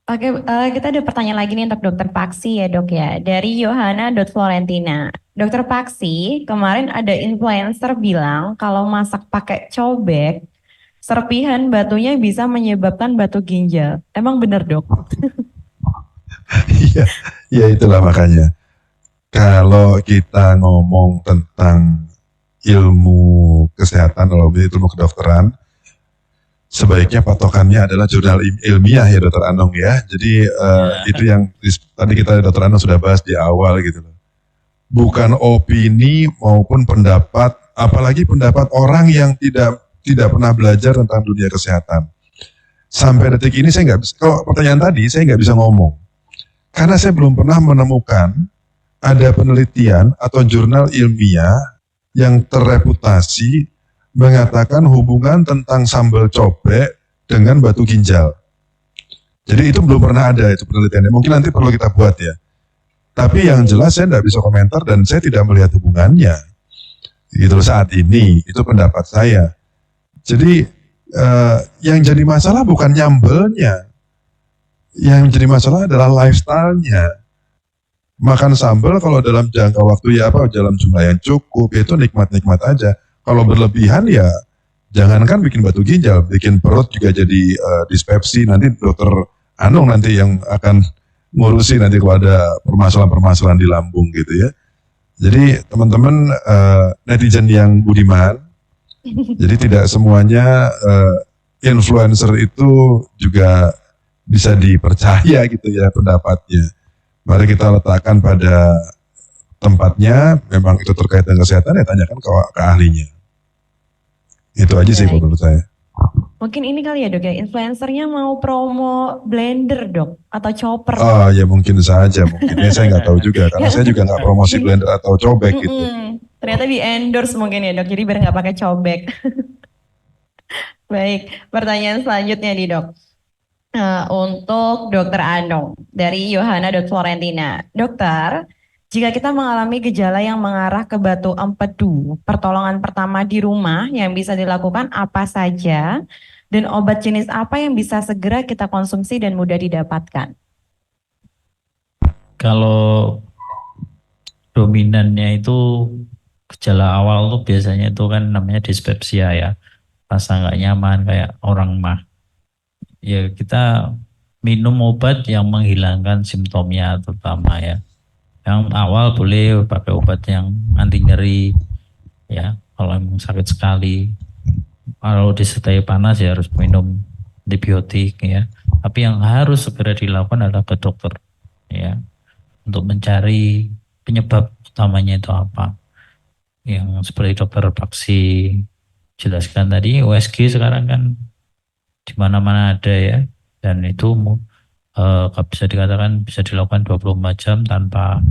Oke, kita ada pertanyaan lagi nih untuk Dokter Paksi ya dok ya. Dari Yohana.Florentina. Dokter Paksi, kemarin ada influencer bilang kalau masak pakai cobek, serpihan batunya bisa menyebabkan batu ginjal. Emang benar dok? Iya, ya itulah makanya. Kalau kita ngomong tentang ilmu kesehatan, kalau ilmu kedokteran, sebaiknya patokannya adalah jurnal ilmiah ya Dokter Anong ya. Jadi itu yang tadi kita Dokter Anong sudah bahas di awal gitu loh. Bukan opini maupun pendapat, apalagi pendapat orang yang tidak pernah belajar tentang dunia kesehatan. Sampai detik ini saya nggak bisa, kalau pertanyaan tadi saya nggak bisa ngomong. Karena saya belum pernah menemukan ada penelitian atau jurnal ilmiah yang terreputasi mengatakan hubungan tentang sambal cobek dengan batu ginjal. Jadi itu belum pernah ada itu penelitiannya. Mungkin nanti perlu kita buat ya. Tapi yang jelas saya tidak bisa komentar dan saya tidak melihat hubungannya. Gitu saat ini, itu pendapat saya. Jadi yang jadi masalah bukan nyambelnya. Yang jadi masalah adalah lifestyle-nya. Makan sambal kalau dalam jangka waktu ya apa dalam jumlah yang cukup itu nikmat-nikmat aja. Kalau berlebihan ya jangankan bikin batu ginjal, bikin perut juga jadi dispepsi. Nanti Dokter Anung nanti yang akan ngurusi nanti kalau ada permasalahan-permasalahan di lambung gitu ya. Jadi teman-teman netizen yang budiman, jadi tidak semuanya influencer itu juga bisa dipercaya gitu ya pendapatnya. Mari kita letakkan pada tempatnya, memang itu terkait dengan kesehatan ya tanyakan ke ahlinya. Itu aja sih menurut saya. Mungkin ini kali ya dok ya, influencernya mau promo blender dok atau chopper. Oh ya mungkin saja, mungkin ya, saya nggak tahu juga karena saya juga nggak promosi blender atau cobek gitu. Ternyata di endorse mungkin ya dok, jadi biar nggak pakai cobek. Baik, pertanyaan selanjutnya nih dok. Untuk Dokter Anung dari Yohana.Florentina. Dokter, jika kita mengalami gejala yang mengarah ke batu empedu, pertolongan pertama di rumah yang bisa dilakukan apa saja dan obat jenis apa yang bisa segera kita konsumsi dan mudah didapatkan? Kalau dominannya itu gejala awal tuh biasanya itu kan namanya dispepsia ya, rasa nggak nyaman kayak orang mah. Ya kita minum obat yang menghilangkan simptomnya terutama ya. Yang awal boleh pakai obat yang anti nyeri ya kalau memang sakit sekali. Kalau disertai panas ya harus minum antibiotik ya. Tapi yang harus segera dilakukan adalah ke dokter ya untuk mencari penyebab utamanya itu apa. Yang seperti Dokter Paksi jelaskan tadi, USG sekarang kan di mana-mana ada ya, dan itu bisa dikatakan bisa dilakukan 24 jam tanpa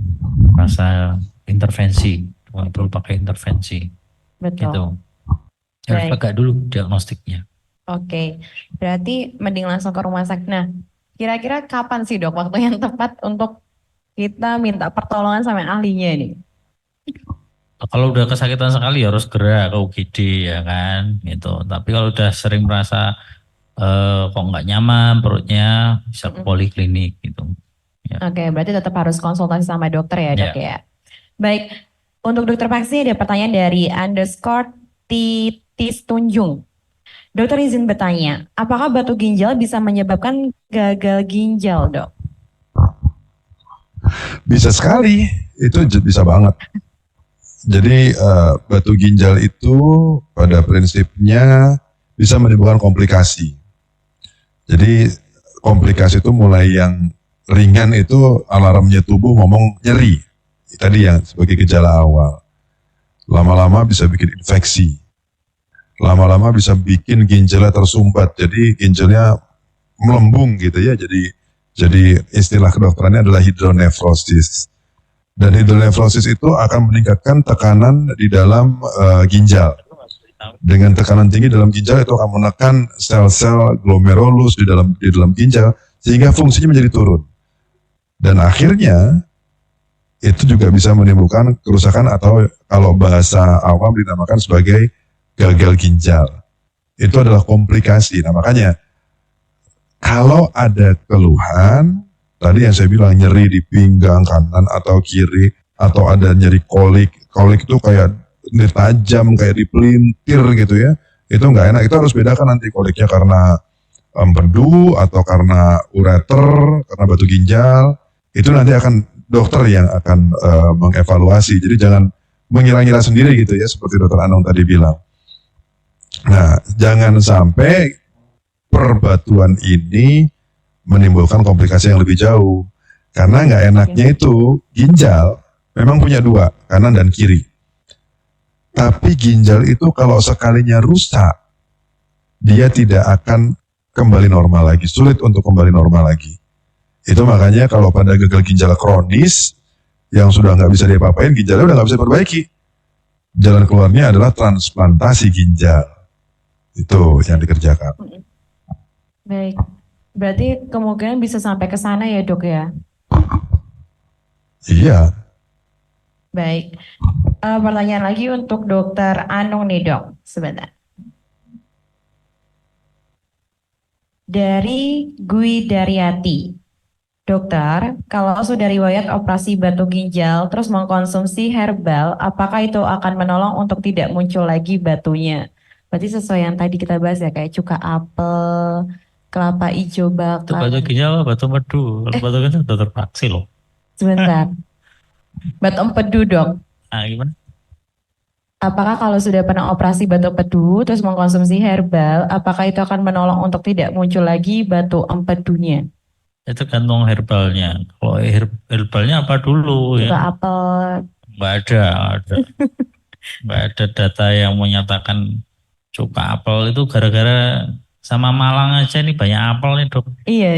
rasa intervensi, nggak perlu pakai intervensi. Betul. Gitu. Harus pakai dulu diagnostiknya. Oke, berarti mending langsung ke rumah sakit. Nah, kira-kira kapan sih dok waktu yang tepat untuk kita minta pertolongan sama ahlinya nih? Kalau udah kesakitan sekali harus segera ke UGD ya kan, gitu. Tapi kalau udah sering merasa kok nggak nyaman perutnya bisa ke poliklinik gitu. Ya. Oke, berarti tetap harus konsultasi sama dokter ya dok ya. Baik, untuk dokter Paksi ada pertanyaan dari underscore titis tunjung. Dokter izin bertanya, apakah batu ginjal bisa menyebabkan gagal ginjal dok? Bisa sekali, itu bisa banget. Jadi batu ginjal itu pada prinsipnya bisa menimbulkan komplikasi. Jadi komplikasi itu mulai yang ringan itu alarmnya tubuh ngomong nyeri. Tadi yang sebagai gejala awal. Lama-lama bisa bikin infeksi. Lama-lama bisa bikin ginjalnya tersumbat. Jadi ginjalnya melembung gitu ya. Jadi istilah kedokterannya adalah hidronefrosis. Dan hidronefrosis itu akan meningkatkan tekanan di dalam ginjal. Dengan tekanan tinggi dalam ginjal itu akan menekan sel-sel glomerulus di dalam ginjal sehingga fungsinya menjadi turun. Dan akhirnya itu juga bisa menimbulkan kerusakan atau kalau bahasa awam dinamakan sebagai gagal ginjal. Itu adalah komplikasi. Nah makanya kalau ada keluhan, tadi yang saya bilang nyeri di pinggang kanan atau kiri, atau ada nyeri kolik itu kayak ini tajam kayak dipelintir gitu ya, itu nggak enak. Itu harus bedakan nanti koliknya karena empedu atau karena ureter, karena batu ginjal. Itu nanti akan dokter yang akan mengevaluasi. Jadi jangan mengira-ngira sendiri gitu ya, seperti dokter Anung tadi bilang. Nah, jangan sampai perbatuan ini menimbulkan komplikasi yang lebih jauh. Karena nggak enaknya itu ginjal memang punya dua, kanan dan kiri. Tapi ginjal itu kalau sekalinya rusak, dia tidak akan kembali normal lagi, sulit untuk kembali normal lagi. Itu makanya kalau pada gagal ginjal kronis, yang sudah nggak bisa diapa-apain, ginjalnya udah nggak bisa diperbaiki. Jalan keluarnya adalah transplantasi ginjal. Itu yang dikerjakan. Baik, berarti kemungkinan bisa sampai ke sana ya dok ya? Iya. Baik, pertanyaan lagi untuk dokter Anung nih dok, sebentar. Dari Gwi Daryati, dokter, kalau sudah riwayat operasi batu ginjal terus mengkonsumsi herbal, apakah itu akan menolong untuk tidak muncul lagi batunya? Berarti sesuai yang tadi kita bahas ya, kayak cuka apel, kelapa hijau Itu bakar. batu ginjal, batu empedu. Kalau batu ginjal udah terpaksi loh. Sebentar, batu empedu dok. Nah gimana? Apakah kalau sudah pernah operasi batu empedu terus mengkonsumsi herbal, apakah itu akan menolong untuk tidak muncul lagi batu empedunya? Itu gantung herbalnya. Kalau herbalnya apa dulu Cuka ya? apel. Nggak ada. Nggak ada data yang menyatakan cuka apel itu gara-gara sama Malang aja nih banyak apel nih dok. Iya.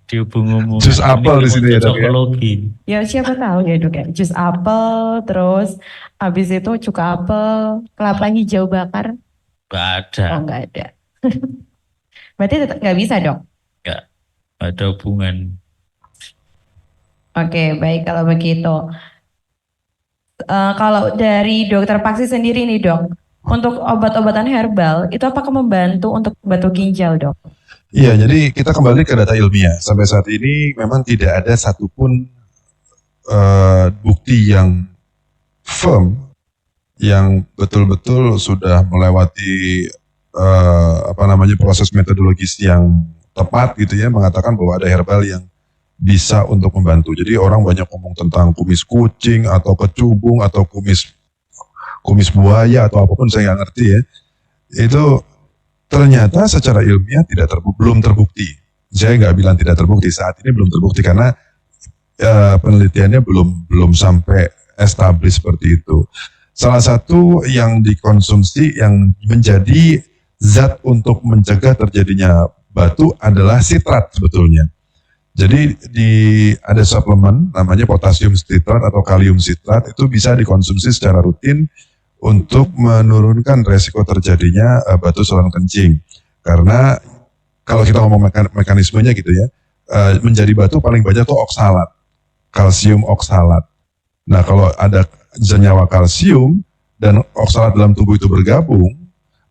Dihubung-hubung. Jus apel di sini ya dok ya. Cocokologi. Ya siapa tahu ya dok ya. Jus apel, terus habis itu cuka apel, kelapa hijau bakar. Nggak ada. Oh nggak ada. Berarti tetap nggak bisa dok. Nggak ada hubungan. Oke baik kalau begitu. Kalau dari dokter Paksi sendiri nih dok, untuk obat-obatan herbal itu apakah membantu untuk batu ginjal dok? Iya, jadi kita kembali ke data ilmiah. Sampai saat ini memang tidak ada satupun bukti yang firm yang betul-betul sudah melewati proses metodologis yang tepat gitu ya, mengatakan bahwa ada herbal yang bisa untuk membantu. Jadi orang banyak ngomong tentang kumis kucing atau kecubung atau kumis buaya atau apapun, saya nggak ngerti ya. Itu ternyata secara ilmiah belum terbukti. Saya nggak bilang tidak terbukti, saat ini belum terbukti karena penelitiannya belum sampai establish seperti itu. Salah satu yang dikonsumsi yang menjadi zat untuk mencegah terjadinya batu adalah sitrat sebetulnya. Jadi ada suplemen namanya potasium sitrat atau kalium sitrat, itu bisa dikonsumsi secara rutin untuk menurunkan resiko terjadinya batu saluran kencing. Karena kalau kita ngomong mekanismenya gitu ya, menjadi batu paling banyak tuh oksalat, kalsium oksalat. Nah kalau ada senyawa kalsium dan oksalat dalam tubuh itu bergabung,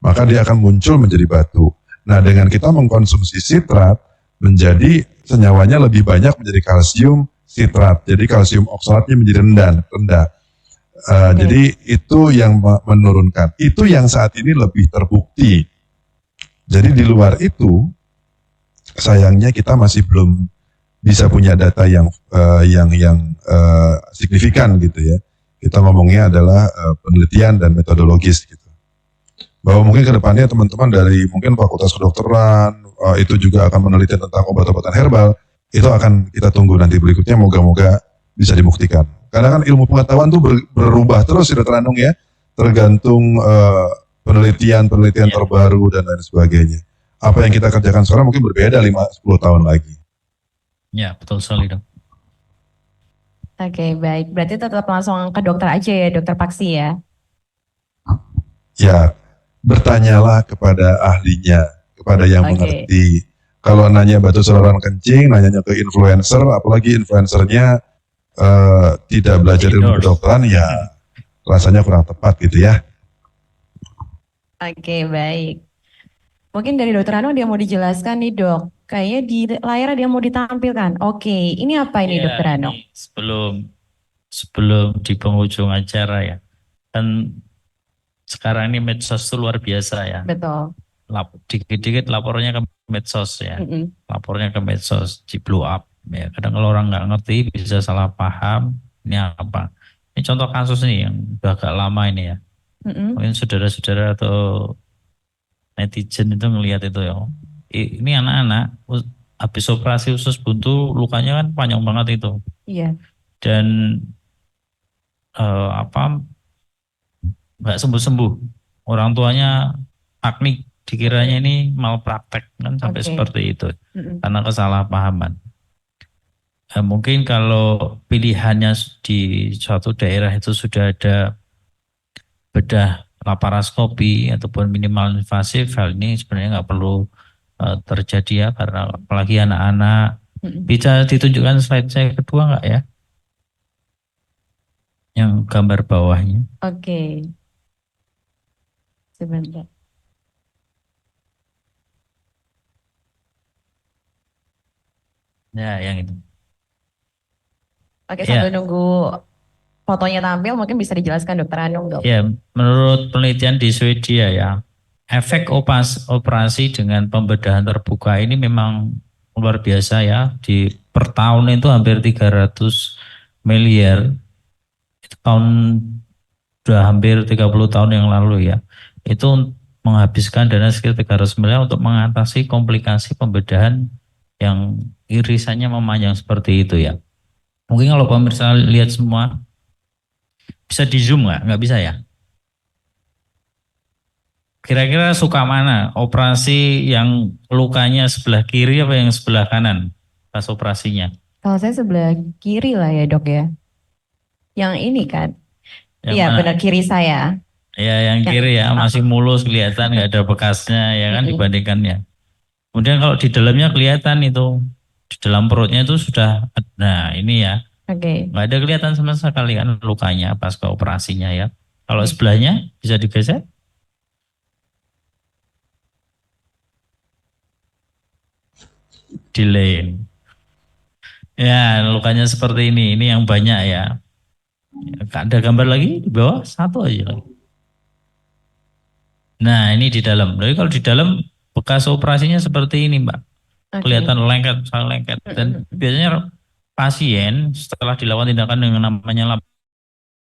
maka dia akan muncul menjadi batu. Nah, dengan kita mengkonsumsi sitrat, menjadi senyawanya lebih banyak menjadi kalsium sitrat. Jadi kalsium oksalatnya menjadi rendah. Jadi itu yang menurunkan. Itu yang saat ini lebih terbukti. Jadi di luar itu, sayangnya kita masih belum bisa punya data yang signifikan gitu ya. Kita ngomongnya adalah penelitian dan metodologis gitu. Bahwa mungkin ke depannya teman-teman dari mungkin Fakultas Kedokteran itu juga akan meneliti tentang obat-obatan herbal. Itu akan kita tunggu nanti berikutnya, moga-moga bisa dibuktikan. Karena kan ilmu pengetahuan tuh berubah terus ya Dr. Anung ya, tergantung penelitian terbaru dan lain sebagainya. Apa yang kita kerjakan sekarang mungkin berbeda 5-10 tahun lagi. Ya, betul sekali dok. Oke, baik. Berarti tetap langsung ke dokter aja ya, Dokter Paksi ya? Ya, bertanyalah kepada ahlinya, kepada yang mengerti. Kalau nanya batu saluran kencing, nanyanya ke influencer, apalagi influencernya tidak belajar ilmu kedokteran, ya rasanya kurang tepat gitu ya. Oke, baik. Mungkin dari Dokter Anung dia mau dijelaskan nih dok. Kayaknya di layar dia mau ditampilkan. Oke, ini apa ini Dokter Anung? Sebelum di penghujung acara ya, kan sekarang ini medsos itu luar biasa ya. Betul. Dikit-dikit lapornya ke medsos ya, lapornya ke medsos, di blow up ya. Kadang kalau orang nggak ngerti bisa salah paham ini apa. Ini contoh kasus nih yang udah agak lama ini ya. Mungkin saudara-saudara atau netizen itu ngelihat itu ya. Ini anak-anak habis operasi usus buntu, lukanya kan panjang banget itu. Iya. Dan nggak sembuh-sembuh. Orang tuanya panik, dikiranya ini malpraktek kan sampai seperti itu karena kesalahpahaman. Mungkin kalau pilihannya di suatu daerah itu sudah ada bedah laparoskopi ataupun minimal invasif, hal ini sebenarnya nggak perlu terjadi ya, karena apalagi anak-anak. Bisa ditunjukkan slide saya kedua nggak ya? Yang gambar bawahnya. Oke. Sebentar. Ya, yang itu. Oke, sambil nunggu fotonya tampil, mungkin bisa dijelaskan Dokter Anung dok. Ya, menurut penelitian di Swedia ya, efek operasi dengan pembedahan terbuka ini memang luar biasa ya. Per tahun itu hampir 300 miliar. Itu udah hampir 30 tahun yang lalu ya. Itu menghabiskan dana sekitar 300 miliar untuk mengatasi komplikasi pembedahan yang irisannya memanjang seperti itu ya. Mungkin kalau pemirsa lihat semua, bisa di zoom nggak? Nggak bisa ya? Kira-kira suka mana? Operasi yang lukanya sebelah kiri apa yang sebelah kanan pas operasinya? Kalau saya sebelah kiri lah ya dok ya. Yang ini kan? Iya benar, kiri saya. Ya yang kiri ya, masih mulus kelihatan, nggak ada bekasnya ya kan dibandingkannya. Kemudian kalau di dalamnya kelihatan itu, di dalam perutnya itu sudah, nah ini ya. Nggak ada kelihatan sama sekali kan lukanya pas ke operasinya ya. Kalau sebelahnya bisa digeser. Delay. Ya lukanya seperti ini yang banyak ya. Ada gambar lagi di bawah, satu aja lagi. Nah ini di dalam. Jadi kalau di dalam bekas operasinya seperti ini Mbak. Kelihatan lengket, sangat lengket. Dan biasanya pasien setelah dilakukan tindakan dengan namanya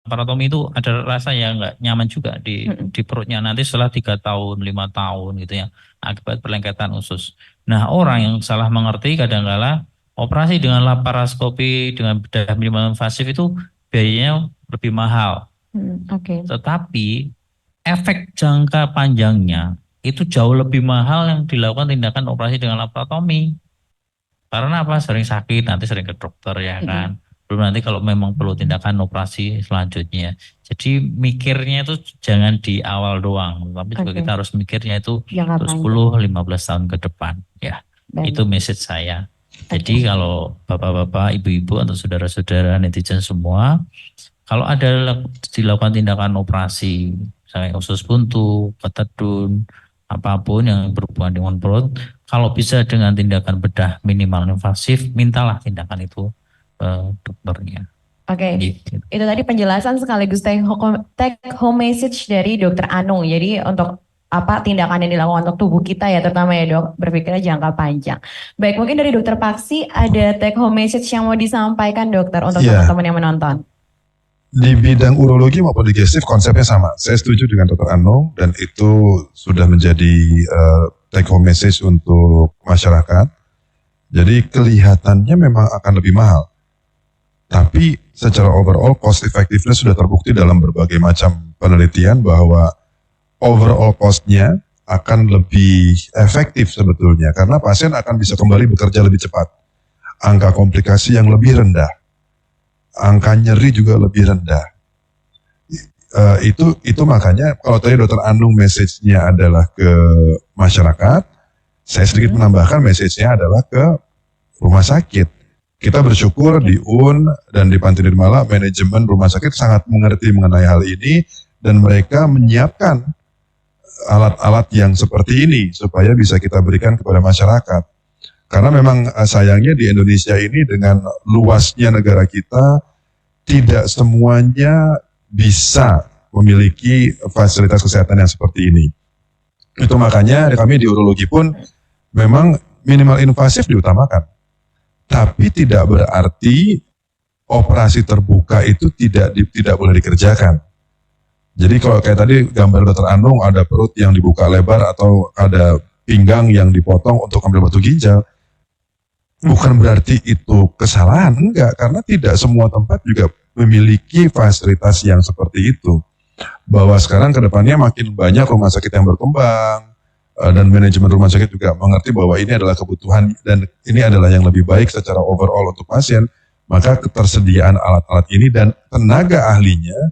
laparotomi itu ada rasa yang nggak nyaman juga di perutnya nanti setelah 3 tahun, 5 tahun gitu ya, akibat perlengketan usus. Nah orang yang salah mengerti kadang-kala operasi dengan laparoskopi dengan bedah minimal invasif itu biayanya lebih mahal. Tetapi efek jangka panjangnya itu jauh lebih mahal yang dilakukan tindakan operasi dengan laparotomi. Karena apa? Sering sakit, nanti sering ke dokter ya kan. Belum nanti kalau memang perlu tindakan operasi selanjutnya. Jadi mikirnya itu jangan di awal doang, tapi juga kita harus mikirnya itu untuk 10-15 tahun ke depan ya. Itu message saya. Jadi kalau bapak-bapak, ibu-ibu atau saudara-saudara netizen semua, kalau ada dilakukan tindakan operasi, misalnya usus buntu, ketedun, apapun yang berhubungan dengan perut, kalau bisa dengan tindakan bedah minimal invasif, mintalah tindakan itu ke dokternya. Oke, Gitu. itu tadi penjelasan sekaligus take home message dari Dokter Anung. Jadi untuk apa tindakan yang dilakukan untuk tubuh kita ya, terutama ya dok, berpikirnya jangka panjang. Baik, mungkin dari Dokter Paksi ada take home message yang mau disampaikan dokter untuk Iya. teman-teman yang menonton. Di bidang urologi maupun digestif konsepnya sama. Saya setuju dengan Dr. Anung dan itu sudah menjadi take home message untuk masyarakat. Jadi kelihatannya memang akan lebih mahal. Tapi secara overall cost effectiveness sudah terbukti dalam berbagai macam penelitian bahwa overall cost-nya akan lebih efektif sebetulnya karena pasien akan bisa kembali bekerja lebih cepat. Angka komplikasi yang lebih rendah. Angka nyeri juga lebih rendah. Itu makanya kalau tadi Dr. Anung message-nya adalah ke masyarakat, saya sedikit menambahkan message-nya adalah ke rumah sakit. Kita bersyukur di UN dan di Panti Nirmala manajemen rumah sakit sangat mengerti mengenai hal ini dan mereka menyiapkan alat-alat yang seperti ini supaya bisa kita berikan kepada masyarakat. Karena memang sayangnya di Indonesia ini dengan luasnya negara kita tidak semuanya bisa memiliki fasilitas kesehatan yang seperti ini. Itu makanya kami di urologi pun memang minimal invasif diutamakan. Tapi tidak berarti operasi terbuka itu tidak boleh dikerjakan. Jadi kalau kayak tadi gambar Dr. Anung ada perut yang dibuka lebar atau ada pinggang yang dipotong untuk ambil batu ginjal, bukan berarti itu kesalahan, enggak. Karena tidak semua tempat juga memiliki fasilitas yang seperti itu. Bahwa sekarang ke depannya makin banyak rumah sakit yang berkembang, dan manajemen rumah sakit juga mengerti bahwa ini adalah kebutuhan dan ini adalah yang lebih baik secara overall untuk pasien, maka ketersediaan alat-alat ini dan tenaga ahlinya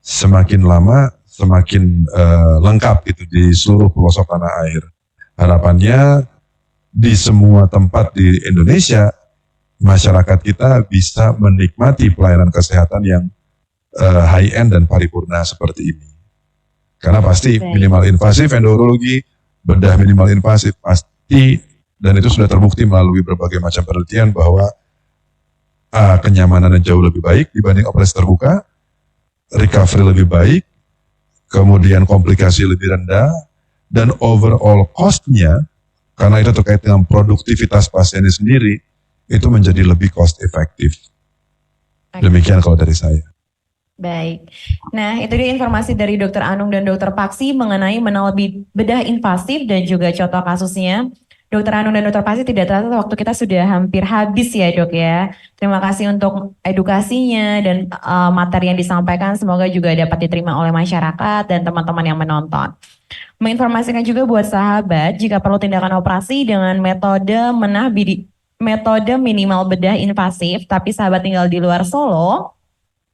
semakin lama semakin lengkap gitu di seluruh pelosok tanah air. Harapannya di semua tempat di Indonesia masyarakat kita bisa menikmati pelayanan kesehatan yang high end dan paripurna seperti ini. Karena pasti minimal invasif endourologi, bedah minimal invasif pasti, dan itu sudah terbukti melalui berbagai macam penelitian bahwa kenyamanannya jauh lebih baik dibanding operasi terbuka, recovery lebih baik, kemudian komplikasi lebih rendah, dan overall cost-nya, karena itu terkait dengan produktivitas pasiennya sendiri, itu menjadi lebih cost efektif. Demikian kalau dari saya. Baik, nah itu dia informasi dari Dokter Anung dan Dokter Paksi mengenai menal bedah invasif dan juga contoh kasusnya. Dokter Anung dan Dokter Paksi tidak terasa waktu kita sudah hampir habis ya dok ya. Terima kasih untuk edukasinya dan materi yang disampaikan semoga juga dapat diterima oleh masyarakat dan teman-teman yang menonton. Menginformasikan juga buat sahabat jika perlu tindakan operasi dengan metode minimal bedah invasif tapi sahabat tinggal di luar Solo.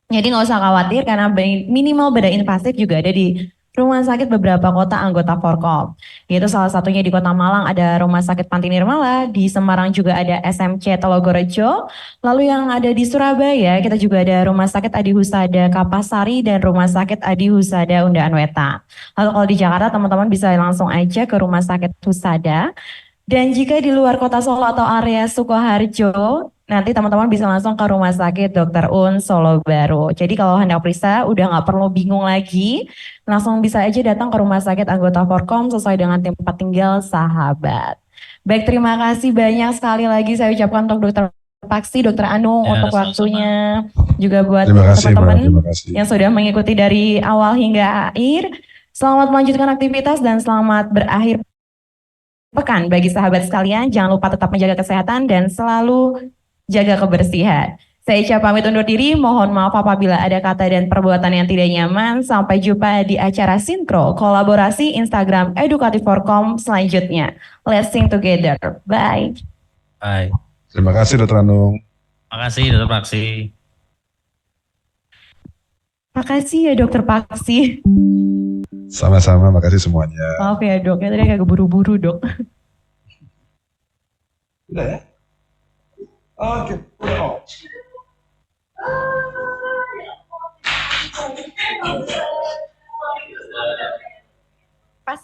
Jadi nggak usah khawatir karena minimal bedah invasif juga ada di rumah sakit beberapa kota anggota Forkom. Yaitu salah satunya di Kota Malang ada Rumah Sakit Panti Nirmala, di Semarang juga ada SMC Telogorejo, lalu yang ada di Surabaya kita juga ada Rumah Sakit Adi Husada Kapasari dan Rumah Sakit Adi Husada Undaan Wetan. Lalu kalau di Jakarta teman-teman bisa langsung aja ke Rumah Sakit Husada. Dan jika di luar kota Solo atau area Sukoharjo, nanti teman-teman bisa langsung ke Rumah Sakit Dr. Un Solo Baru. Jadi kalau hendak periksa udah nggak perlu bingung lagi, langsung bisa aja datang ke Rumah Sakit anggota Forkom sesuai dengan tempat tinggal sahabat. Baik, terima kasih banyak sekali lagi saya ucapkan untuk Dr. Paksi, Dr. Anung untuk waktunya. Juga buat teman-teman yang sudah mengikuti dari awal hingga akhir. Selamat melanjutkan aktivitas dan selamat berakhir pekan bagi sahabat sekalian. Jangan lupa tetap menjaga kesehatan dan selalu jaga kebersihan. Saya Ica pamit undur diri, mohon maaf apabila ada kata dan perbuatan yang tidak nyaman. Sampai jumpa di acara Sinkro, kolaborasi Instagram Edukatif Forkom selanjutnya. Let's sing together. Bye. Bye. Terima kasih Dr. Anung. Terima kasih Dr. Paksi. Makasih ya Dokter Paksi. Sama-sama, makasih semuanya. Maaf ya dok, ya tadi agak buru-buru dok. Udah ya? Oke. Pas